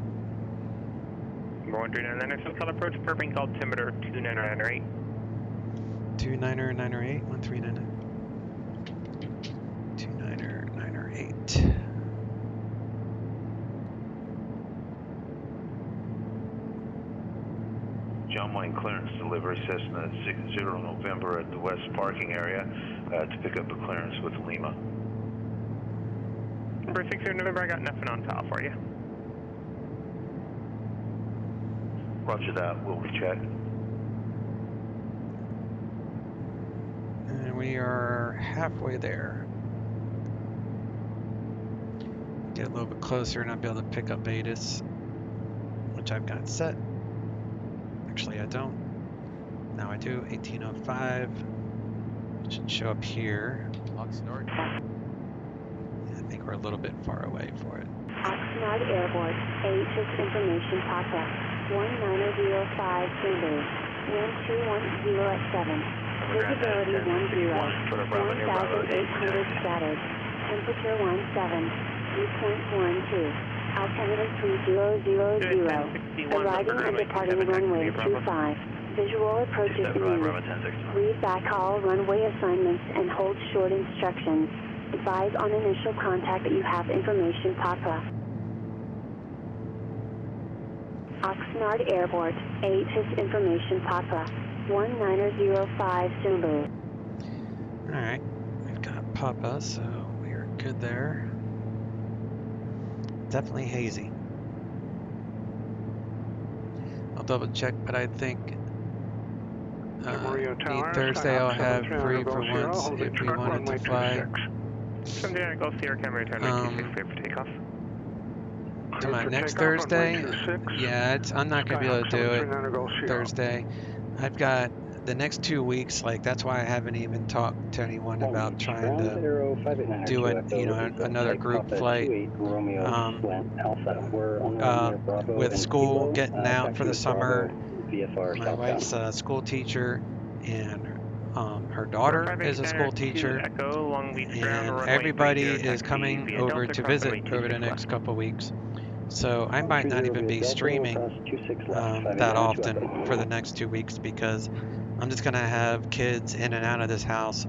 Number 139er, SoCal approach, perfect altimeter 2998. 2998, 1399. 2998. John Wayne clearance delivery, Cessna 60 November at the west parking area to pick up a clearance with Lima. Number 60 November, I got nothing on file for you. Roger that, we'll recheck. And we are halfway there. Get a little bit closer and I'll be able to pick up Betis, which I've got set. Actually, I don't. Now I do. 1805. It should show up here. Oxnard. I think we're a little bit far away for it. Oxnard Airport, AHS information pop-up. 1905 Zulu. Wind 210 at 7. Visibility 10, 1,800 scattered. Temperature 17. Viewpoint 12. Altimeter 3000. Arriving and departing runway 25. Visual approach is immediate. Read back all runway assignments and hold short instructions. Advise on initial contact that you have information pop up. Oxnard Airport, AHS information pop-up, 1905 Zulu. Alright, we've got Papa, so we are good there. Definitely hazy. I'll double check, but I think Thursday I'll have free for once if we wanted to fly. 79 Golf Sierra Camera return clear for takeoff. To my next Thursday? Yeah, I'm not going to be able to do it Thursday. I've got the next 2 weeks, like that's why I haven't even talked to anyone about trying to do another group flight. With school getting out for the summer, my wife's a school teacher and her daughter is a school teacher, and everybody is coming over to visit over the next couple weeks. So I might not even be streaming that often for the next 2 weeks because I'm just going to have kids in and out of this house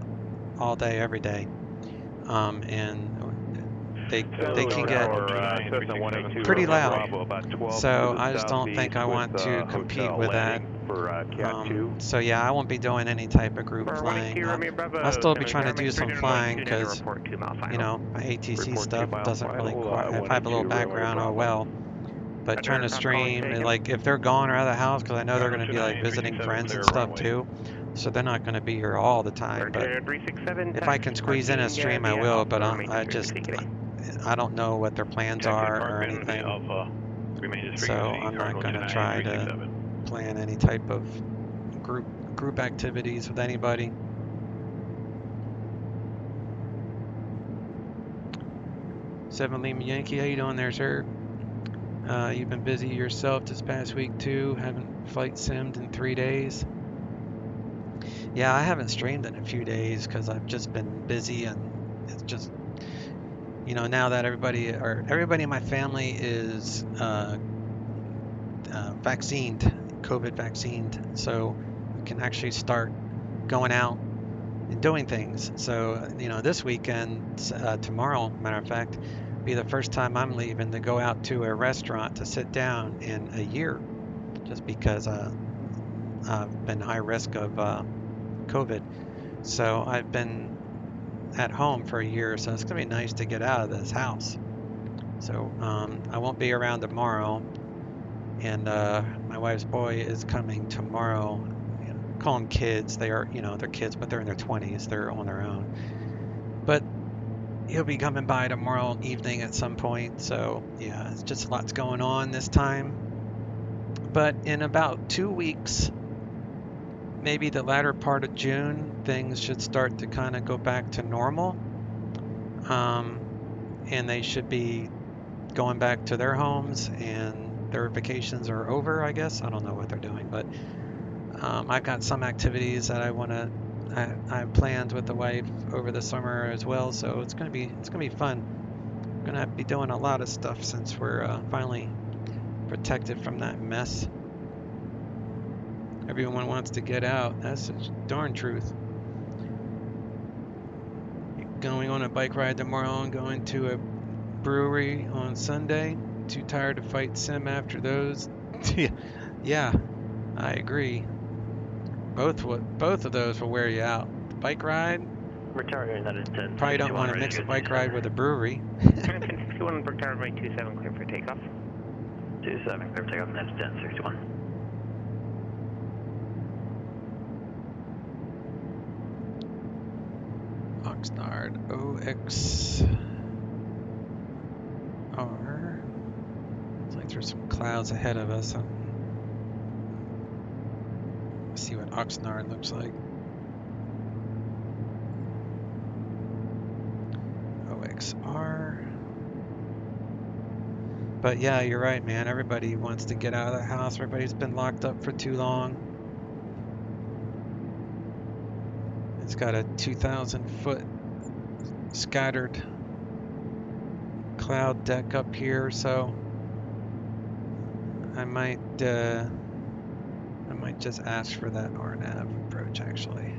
all day, every day. And they can get pretty loud. So I just don't think I want to compete with that. So yeah, I won't be doing any type of group flying. I'll still be trying to do some flying because, you know, my ATC stuff doesn't really quite, if I have a little background, oh well. But trying to stream, like if they're gone or out of the house, because I know they're going to be like visiting friends and stuff too. So they're not going to be here all the time. But if I can squeeze in a stream, I will. But I don't know what their plans are or anything. So I'm not going to try to plan any type of group activities with anybody. Seven Lima Yankee, how you doing there, sir? You've been busy yourself this past week too. Haven't flight simmed in 3 days. Yeah, I haven't streamed in a few days because I've just been busy, and it's just, you know, now that everybody in my family is vaccinated, COVID vaccinated, so can actually start going out and doing things. So, you know, this weekend, tomorrow, matter of fact, be the first time I'm leaving to go out to a restaurant to sit down in a year, just because I've been high risk of COVID. So I've been at home for a year, so it's gonna be nice to get out of this house. So I won't be around tomorrow, and my wife's boy is coming tomorrow. You know, call them kids. They are, you know, they're kids, but they're in their 20s. They're on their own. But he'll be coming by tomorrow evening at some point. So yeah, it's just lots going on this time. But in about 2 weeks, maybe the latter part of June, things should start to kind of go back to normal. And they should be going back to their homes, and their vacations are over, I guess. I don't know what they're doing, but I've got some activities that I have planned with the wife over the summer as well, so it's gonna be fun. I'm gonna be doing a lot of stuff since we're finally protected from that mess. Everyone wants to get out. That's the darn truth. Going on a bike ride tomorrow and going to a brewery on Sunday. Too tired to fight sim after those. Yeah, I agree. Both of those will wear you out. The bike ride. Probably don't want to mix a bike ride with a brewery. 1061, Brook Tower, runway 27, clear for takeoff. 27, clear for takeoff, that's 1061. Oxnard, OXR. Looks like there's some clouds ahead of us. Let's see what Oxnard looks like. OXR. But yeah, you're right, man. Everybody wants to get out of the house. Everybody's been locked up for too long. It's got a 2,000-foot scattered cloud deck up here, so I might just ask for that RNAV approach, actually.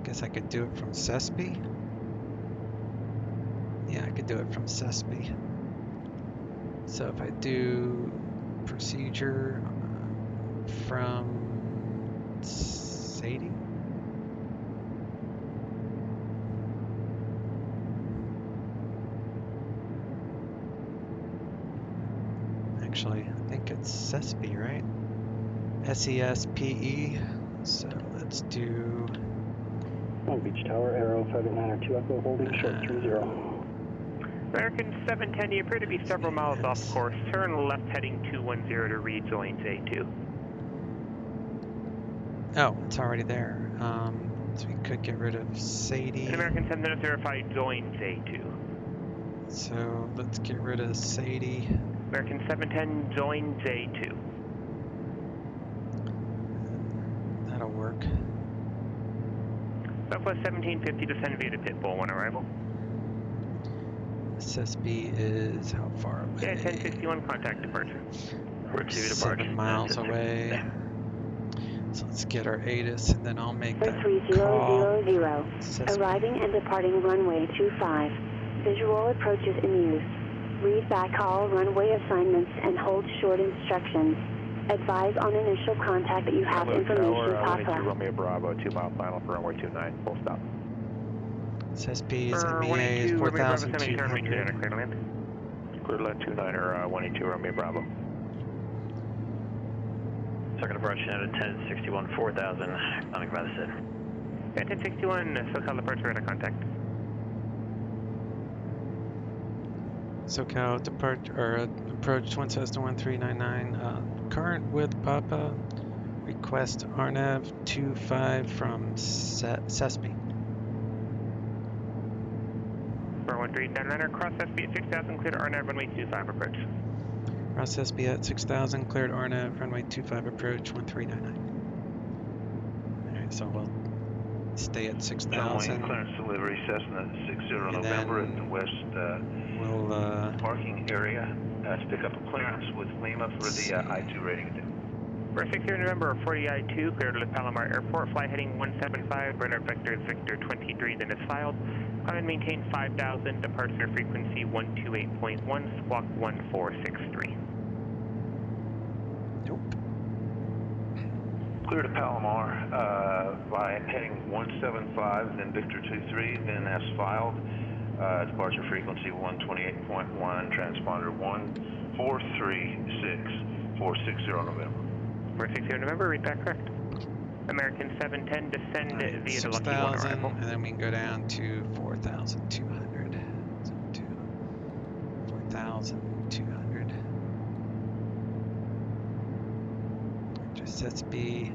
Guess I could do it from Sespe. Yeah, I could do it from Sespe. So if I do procedure from Sadie. Actually, I think it's Sespe, right? SESPE. So let's do Long Beach Tower, Arrow 589 2 Echo, holding short 30. American 710, you appear to be several miles off course. Turn left heading 210 to rejoin A2. Oh, it's already there. So we could get rid of Sadie. American 10 minutes verified, joins A2. So let's get rid of Sadie. American 710 joins A2. That'll work. Southwest 1750, descend via to pit bull on arrival. SSB is how far away? Yeah, 1061, contact departure. 7 miles away. So let's get our ATIS, and then I'll make that 3000. call. Arriving and departing runway 25. Visual approaches in use. Read back all runway assignments and hold short instructions. Advise on initial contact that you have information Papa. Romeo Bravo, 2 mile final for runway 29, full stop. SSB's MEA is 4,200. Clear left 29er, 182 Romeo Bravo. Second approach out at 1061, 4,000, Sonic by the SID. Yeah, 1061, SoCal departure at a contact. SoCal departure, or approach 171-1399, current with Papa, request RNAV 25 from Sespe. 413 cross SB at 6,000, cleared RNAV runway 25 approach. Cross SB at 6,000, cleared RNAV runway 25 approach 1399. so we'll stay at Runway 6,000. clearance delivery Cessna 60 And November then at the west we'll parking area to pick up a clearance with Lima for the I-2 rating. For 60 November 40I-2, clear to Palomar Airport, fly heading 175, runner vector is Victor 23, then is filed. Climb and maintain 5,000, departure frequency 128.1, squawk 1463. Nope. Clear to Palomar by heading 175, then Victor 23, then as filed. Departure frequency 128.1, transponder 1436, 460 November. 460 November, read that correct. American 710, descend via the Lucky 1 6,000, arrival. and then we can go down to 4,200. So to 4,200. Just SB.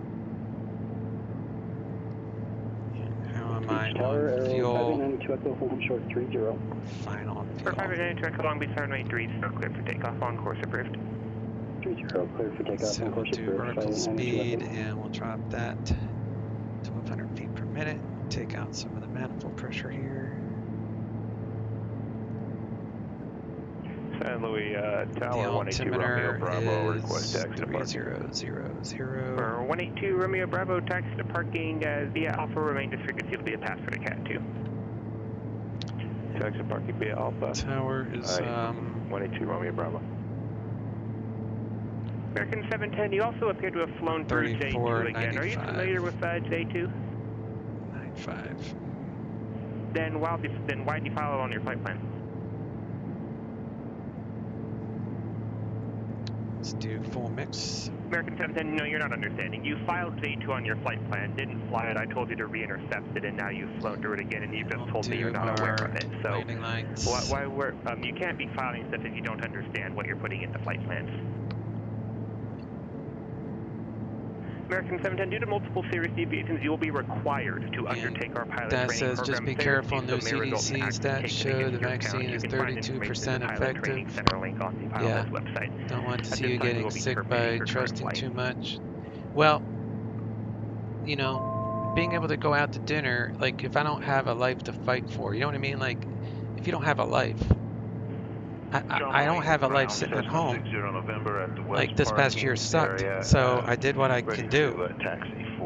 How am I on fuel? 592 Echo, hold short 30. Final on For fuel. 592 Echo, Long Beach 783, still clear for takeoff, on course approved. 30, clear for takeoff, So on we'll course do approved. vertical 592 speed, Echo. and we'll drop that 1,200 feet per minute. Take out some of the manifold pressure here. San Luis The Tower 182 Romeo Bravo, altimeter request is taxi to parking. 3000. For 182 Romeo Bravo, taxi to parking via Alpha, remain disfrequency will be a pass for the Cat 2. Taxi to parking via Alpha. Tower is 182 Romeo Bravo. American 710, you also appear to have flown through J2 again. Are you 3495. familiar with J2? 95. Then why did you follow on your flight plan? Let's do full mix. American 710, no, you're not understanding. You filed J2 on your flight plan, didn't fly it. I told you to re-intercept it, and now you've flown through it again, and you just told me you're not aware of it. So landing lights. you can't be filing stuff if you don't understand what you're putting into flight plans. American 710, due to multiple serious deviations, you will be required to undertake our pilot That training says program. just be careful. No CDC stats show the vaccine is 32% effective. Yeah, don't want to see you getting sick by trusting too much. Well, you know, being able to go out to dinner, like if I don't have a life to fight for, you know what I mean? Like if you don't have a life, I don't have a life sitting at home. Like this past year sucked, so I did what I can do.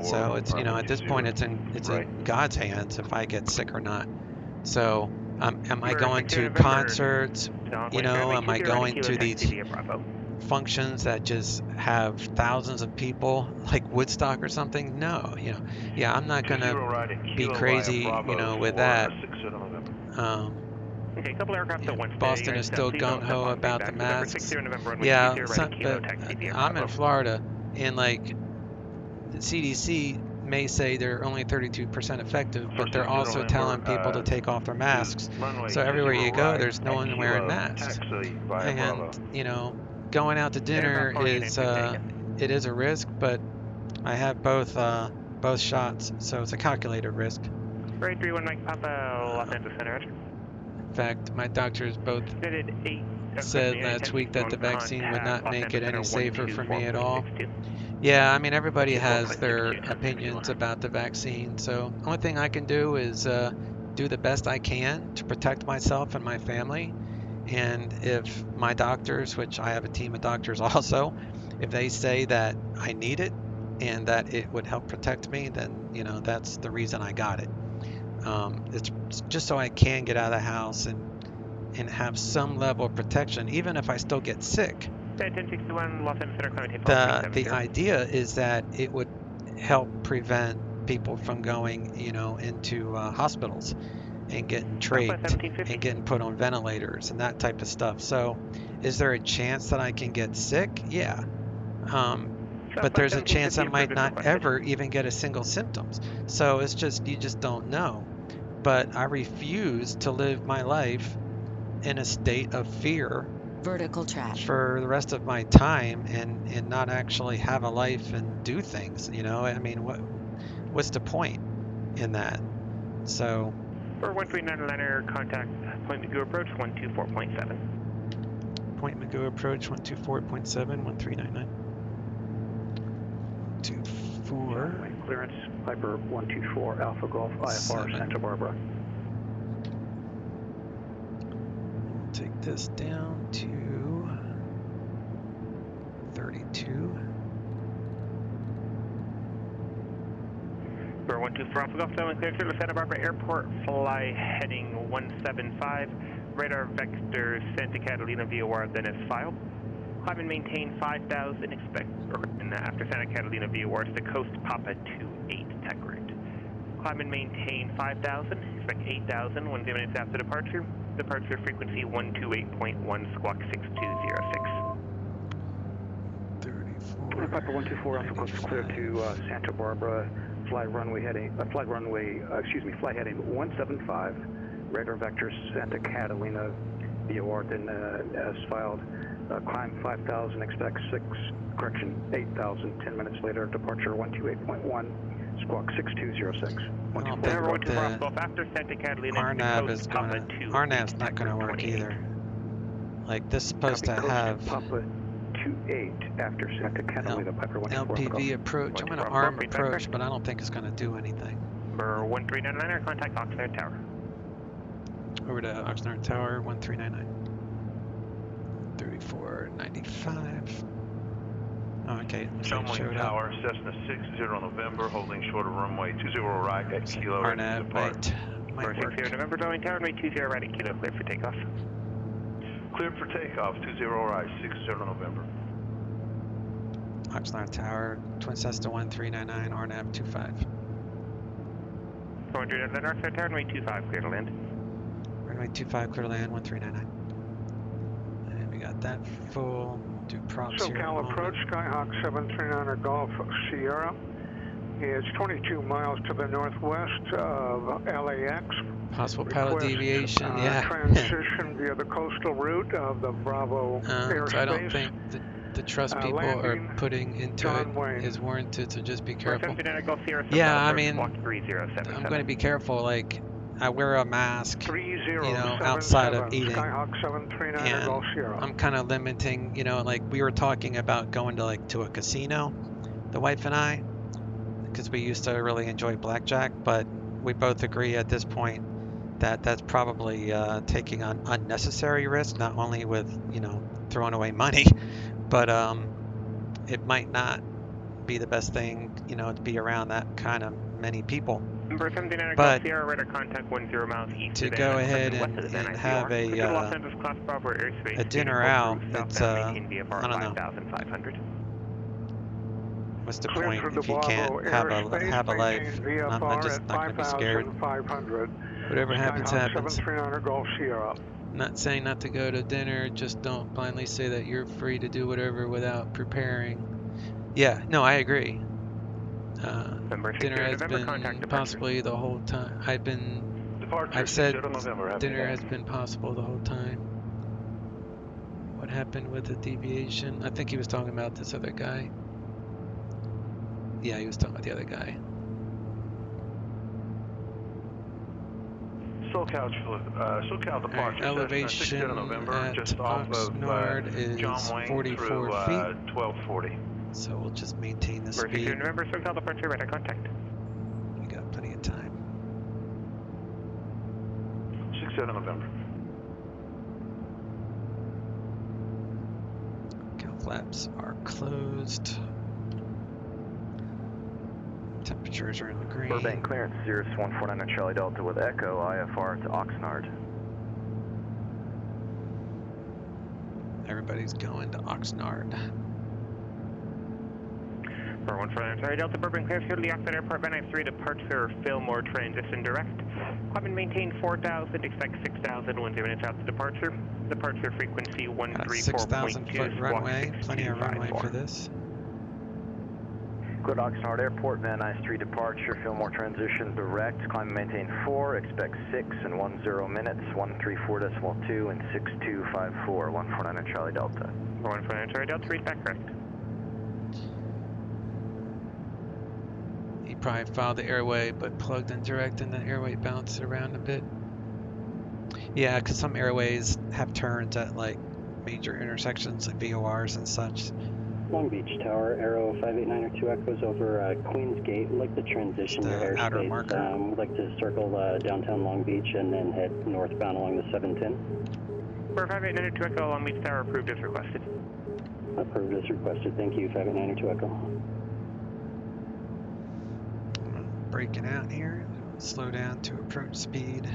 So it's, you know, at this point it's in God's hands if I get sick or not. So am I going to concerts? You know, am I going to these functions that just have thousands of people, like Woodstock or something? No, you know, yeah, I'm not gonna be crazy, you know, with that. Okay, a couple aircraft at once. Boston is still gung-ho about the masks. Yeah, but I'm in Florida, and like the CDC may say they're only 32% effective, but they're also telling people to take off their masks. So everywhere you go, there's no one wearing masks. And you know, going out to dinner is it is a risk, but I have both shots, so it's a calculated risk. Right, 31 Mike Papa, Los Angeles Center. In fact, my doctors both said last week that the vaccine would not make it any safer for me at all. Yeah, I mean, everybody has their opinions about the vaccine, so the only thing I can do is do the best I can to protect myself and my family. And if my doctors, which I have a team of doctors also, if they say that I need it and that it would help protect me, then, you know, that's the reason I got it. It's just so I can get out of the house and have some level of protection, even if I still get sick. The idea is that it would help prevent people from going, you know, into hospitals and getting trached and getting put on ventilators and that type of stuff. So is there a chance that I can get sick? Yeah. But there's a chance I might not ever even get a single symptoms. So it's just, you just don't know. But I refuse to live my life in a state of fear vertical track for the rest of my time and not actually have a life and do things, you know? I mean, what's the point in that? So for 139 liner, contact Point Magoo approach 124.7. Point Magoo approach 124.7, 1399. 34. Clearance, Piper 124 Alpha Golf IFR Santa Barbara. We'll take this down to 32. We're 124 Alpha Golf, Delta clear to Santa Barbara Airport, fly heading 175, radar vector Santa Catalina VOR, then as filed. Climb and maintain 5,000, expect, after Santa Catalina VOR to the coast, Papa 28, tech route. Climb and maintain 5,000, expect 8,000, 10 minutes after departure. Departure frequency 128.1, squawk 6206. 34. Piper 124 Alpha Golf clear to Santa Barbara. Flight heading 175, radar vector Santa Catalina, VOR, then as filed. Climb 5,000, expect 8,000, 10 minutes later, departure 128.1, squawk 6206. I don't think RNAV is going to, RNAV's not going to work either. Like, this is supposed to have Papa 28 after Santa Catalina, Piper 124. LPV approach. I'm going to arm approach, but I don't think it's going to do anything. Number 1399, contact Oxnard Tower. Over to Oxnard Tower, 1399. 3495. Oh, okay. Showing Tower, Cessna 60 November, holding short of runway 20 right at Kilo. RNAV might work. 60 November, Boeing Tower, runway 20 right at Kilo, clear for takeoff. Cleared for takeoff, 20 right, 60 November. Oxnard Tower, Twin Cessna 1399, RNAV 25. 400 then Oxnard Tower, runway 25, clear to land. Runway 25, clear to land, 1399. And we got that full. Do props here. SoCal approach, Skyhawk 739 Golf Sierra. It's 22 miles to the northwest of LAX. Possible pilot deviation, yeah. Transition via the coastal route of the Bravo airspace. So I don't think the trust people are putting into it is warranted, so just be careful. Yeah, I mean, I'm going to be careful. Like, I wear a mask, you know, outside of eating, and I'm kind of limiting, you know, like we were talking about going to a casino, the wife and I, because we used to really enjoy blackjack, but we both agree at this point that that's probably taking on unnecessary risk, not only with, you know, throwing away money, but it might not be the best thing, you know, to be around that kind of many people. But to go ahead and have a dinner out, it's, I don't know. What's the point if you can't have a life? I'm just not going to be scared. Whatever happens, happens. I'm not saying not to go to dinner, just don't blindly say that you're free to do whatever without preparing. Yeah, no, I agree. Dinner has been possibly the whole time. I've said dinner has been possible the whole time. What happened with the deviation? I think he was talking about this other guy. Yeah, he was talking about the other guy. SoCal departure. Elevation at Oxnard is 44 feet. 1240. So we'll just maintain the speed. November, SoCal departure, radar contact. We got plenty of time. 67 November. Cal flaps are closed. Temperatures are in the green. Burbank clearance, Cirrus 149 Charlie Delta with Echo, IFR to Oxnard. Everybody's going to Oxnard. 414 Charlie Delta, Burbank clearance, go to the Oxnard Airport, Van Nuys 3, departure, Fillmore, transition direct. Climb and maintain 4,000, expect 6,000, 10 minutes after departure. Departure frequency 134.2. 6,000 foot runway, plenty of runway for this. Go to Oxnard Airport, Van Nuys 3 departure, Fillmore transition direct, climb and maintain 4, expect 6 in 10 minutes, 134.2 and 6254, 149 Charlie Delta. 149 Charlie Delta, read back correct. He probably filed the airway, but plugged in direct and the airway bounced around a bit. Yeah, because some airways have turns at like major intersections like VORs and such. Long Beach Tower, Arrow 58902 Echoes over Queens Gate. We'd like to transition your airspace. We'd like to circle downtown Long Beach and then head northbound along the 710. For 58902 Echo, Long Beach Tower, approved as requested. Approved as requested. Thank you, 58902 Echo. Breaking out here. Slow down to approach speed.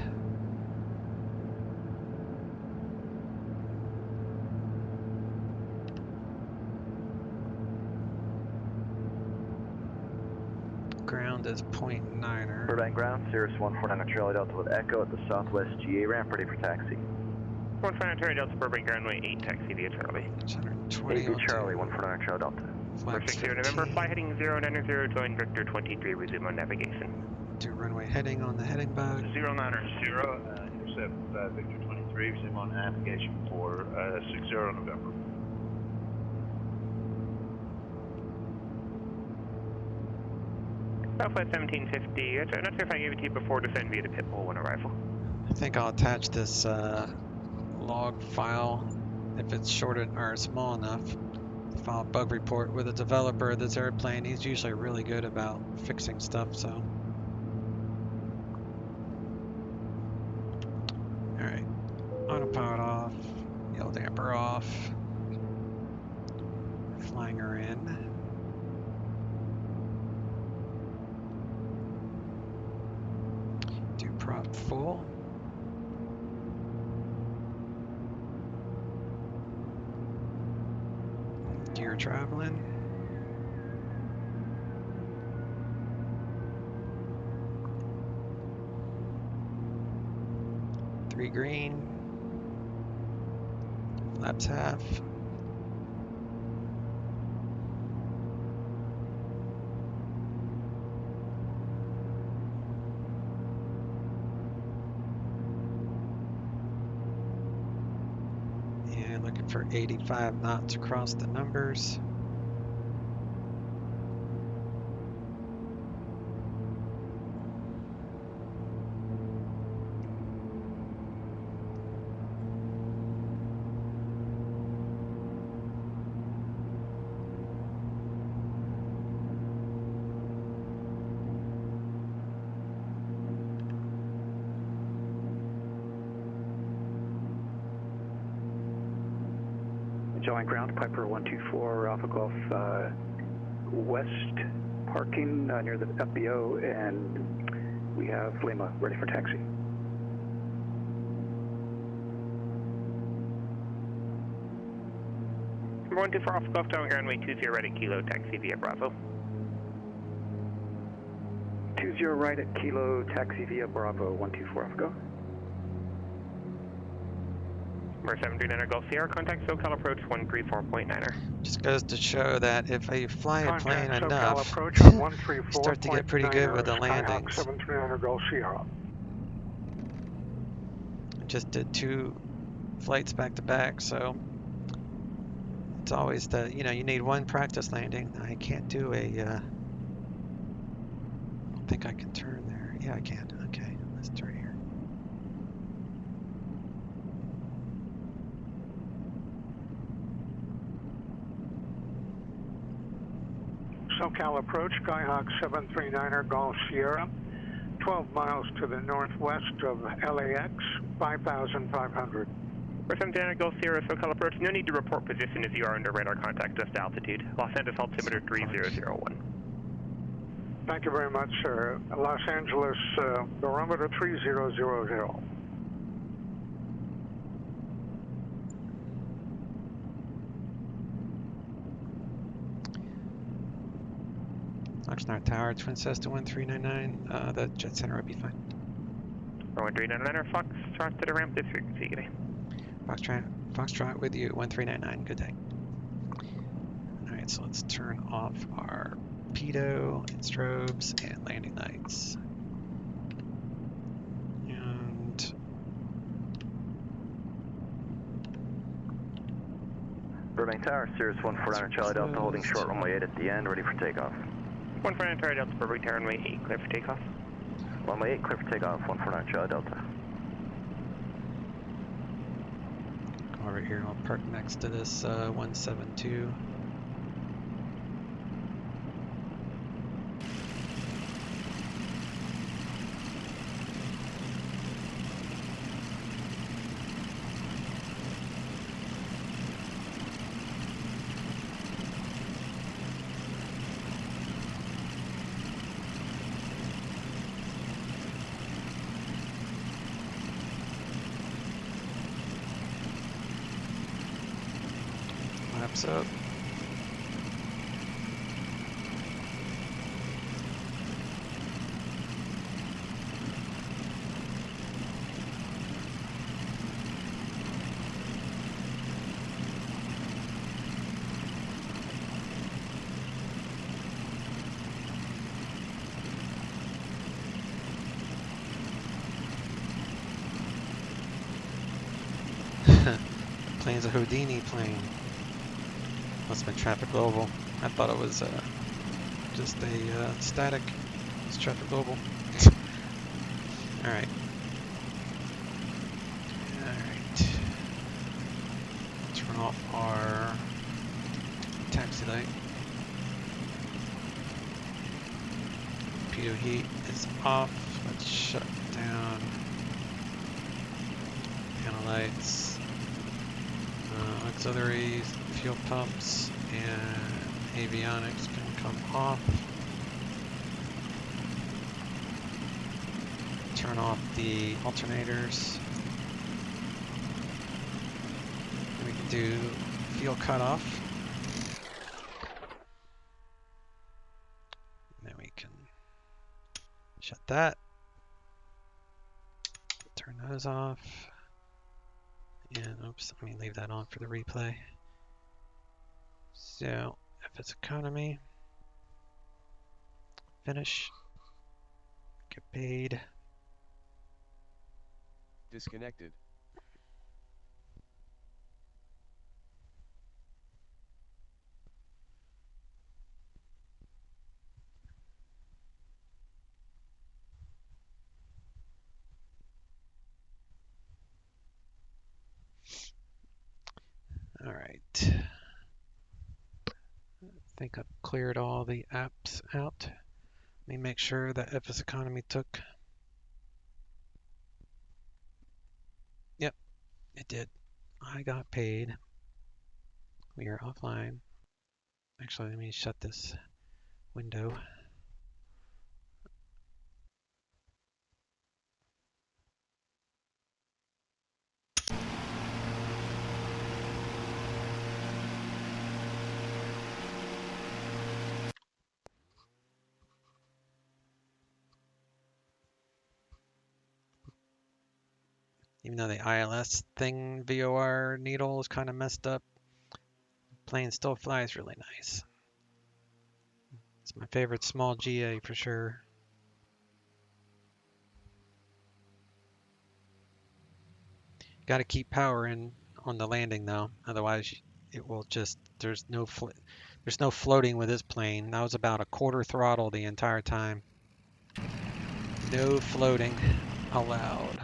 Ground is 0.9er. Burbank ground, Cirrus 149 Charlie Delta with Echo at the southwest GA ramp, ready for taxi. 149 Charlie Delta, Burbank runway 8, taxi via Charlie. 120 Charlie, 149 Charlie Delta. For 60 November, fly heading 090, join Victor 23, resume on navigation. Do runway heading on the heading bug. 090, intercept Victor 23, resume on navigation for 60 November. Southwest 1750, I'm not sure if I gave it to you before, descend via the pit hole when arrival. I think I'll attach this log file if it's short or small enough. File bug report with a developer of this airplane. He's usually really good about fixing stuff, so. Alright, autopilot off, yellow damper off, flying her in. Do prop full. Gear traveling. Three green. Flaps half. And looking for 85 knots across the numbers. Join ground, Piper 124, Alpha Golf West parking near the FBO, and we have Lima ready for taxi. Number 124 Alpha Golf, down runway 20 right at Kilo, taxi via Bravo. 20 right at Kilo, taxi via Bravo, 124 Alpha Golf. Number 739 Golf Sierra, contact SoCal approach 134.9er. Just goes to show that if you fly a plane enough, approach you start to get pretty good with the landings. 739 Golf Sierra. I just did 2 flights back to back, so it's always the, you need one practice landing. I can't do a, I don't think I can turn there. Yeah, I can. Okay, let's turn here. SoCal approach, Skyhawk 739er Golf Sierra, 12 miles to the northwest of LAX, 5,500. For 739 Golf Sierra, SoCal approach, no need to report position as you are under radar contact, just altitude. Los Angeles altimeter 3001. Thank you very much, sir. Los Angeles barometer 3000. Oxnard Tower, Twin Cessna 1399. The jet center will be fine. 1399er, Foxtrot to the ramp this frequency, good day. Foxtrot with you, 1399, good day. Alright, so let's turn off our pitot and strobes and landing lights. And Burbank Tower, Cirrus 149 Charlie Delta, holding short runway 8 at the end, ready for takeoff. 149 Charlie Delta, Burbank Tower, runway 8, clear for takeoff. Runway 8, clear for takeoff, 149 Charlie Delta. Over here, I'll park next to this 172. What's up? Plane's a Houdini plane. Must have been traffic global. I thought it was just a static. It's traffic global. Alright. Alright. Turn off our taxi light. Pitot heat is off. Let's shut down panel lights. Auxiliaries, fuel pumps, and avionics can come off. Turn off the alternators. And we can do fuel cutoff. And then we can shut that. Turn those off. And oops, let me leave that on for the replay. So, if it's economy, finish, get paid. Disconnected. All right. I think I've cleared all the apps out. Let me make sure that FS Economy took. Yep, it did. I got paid. We are offline. Actually, let me shut this window. Even though the ILS thing, VOR needle is kind of messed up, plane still flies really nice. It's my favorite small GA for sure. Got to keep power in on the landing though, otherwise it will just, there's no floating with this plane. That was about a quarter throttle the entire time. No floating allowed.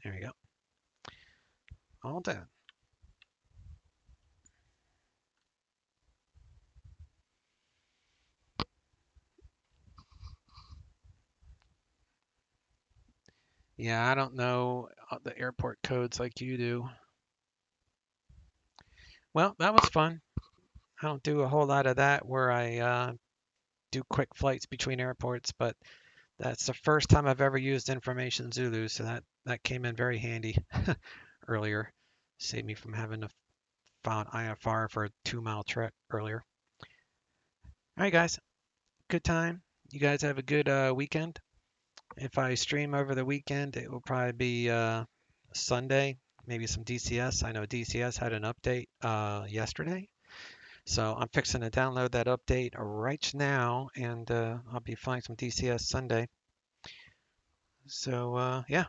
There we go. All done. Yeah, I don't know the airport codes like you do. Well, that was fun. I don't do a whole lot of that where I do quick flights between airports, but that's the first time I've ever used Information Zulu, so that came in very handy earlier. Saved me from having to find IFR for a 2-mile trek earlier. All right, guys. Good time. You guys have a good weekend. If I stream over the weekend, it will probably be Sunday, maybe some DCS. I know DCS had an update yesterday. So I'm fixing to download that update right now, and I'll be flying some DCS Sunday. So yeah,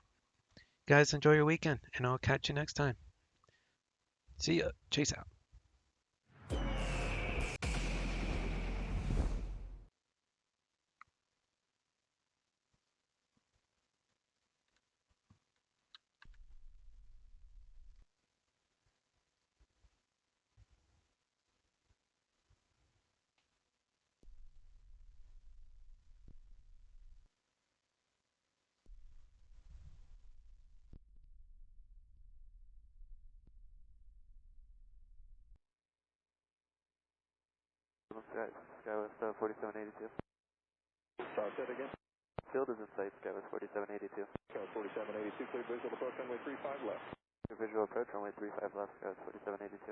guys, enjoy your weekend, and I'll catch you next time. See ya. Chase out. Right, Skywest 4782. Sorry, say it again. Field is in sight, Skywest 4782. Skywest 4782, clear visual approach runway 35 left. Clear visual approach runway 35 left, Skywest 4782.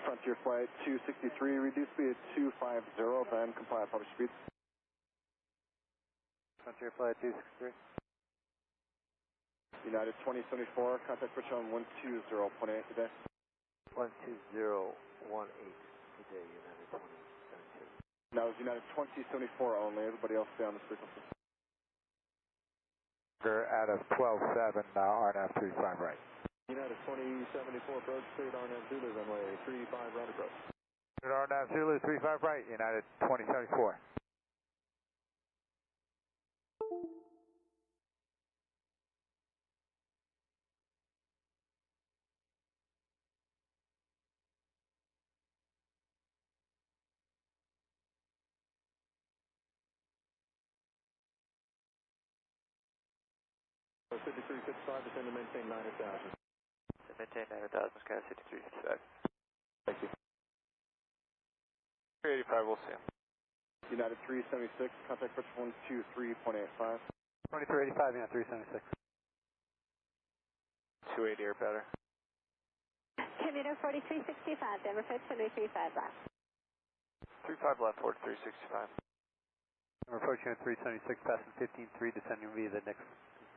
Frontier Flight 263, reduce speed at 250, then comply with published speeds. Frontier Flight 263. United 2074, contact push on 120.8 today. 12018 today, United 2072. That was United 2074 only, everybody else stay on this frequency. Out of 12-7, RNAV 35 right. United 2074 approach, cleared RNAV Zulu, runway 35 round approach. RNAV Zulu 35 right, United 2074. So 5365, descend to maintain 9,000. Maintain 9,000, Sky 5365. Thank you. 385, we'll see him. United 376, contact push 123.85. 2385, United 376. 280 or better. Commuter 4365, Denver Flight 235 left. 35 left, 4365. We're approaching at 376, passing 15-3, descending via the next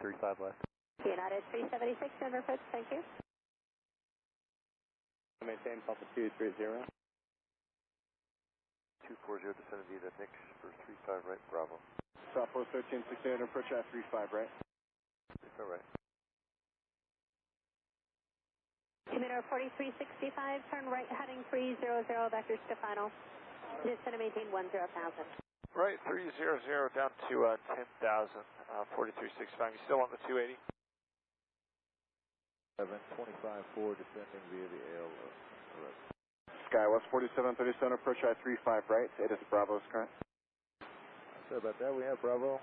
35 left. United 376, Denver Flight, thank you. Maintain Papa 230. 240, descending via the next for 35 right, Bravo. Southwest 1368, approach at 35 right. 35 right. Commuter 4365, turn right heading 300, vector Stefano. Descend to maintain 10,000. Right, 300 down to 10,000, 4365. You still on the 280? 725-4, descending via the AL. Skywest 4737, approach I-35 right, it is Bravo's current. Sorry about that, we have Bravo,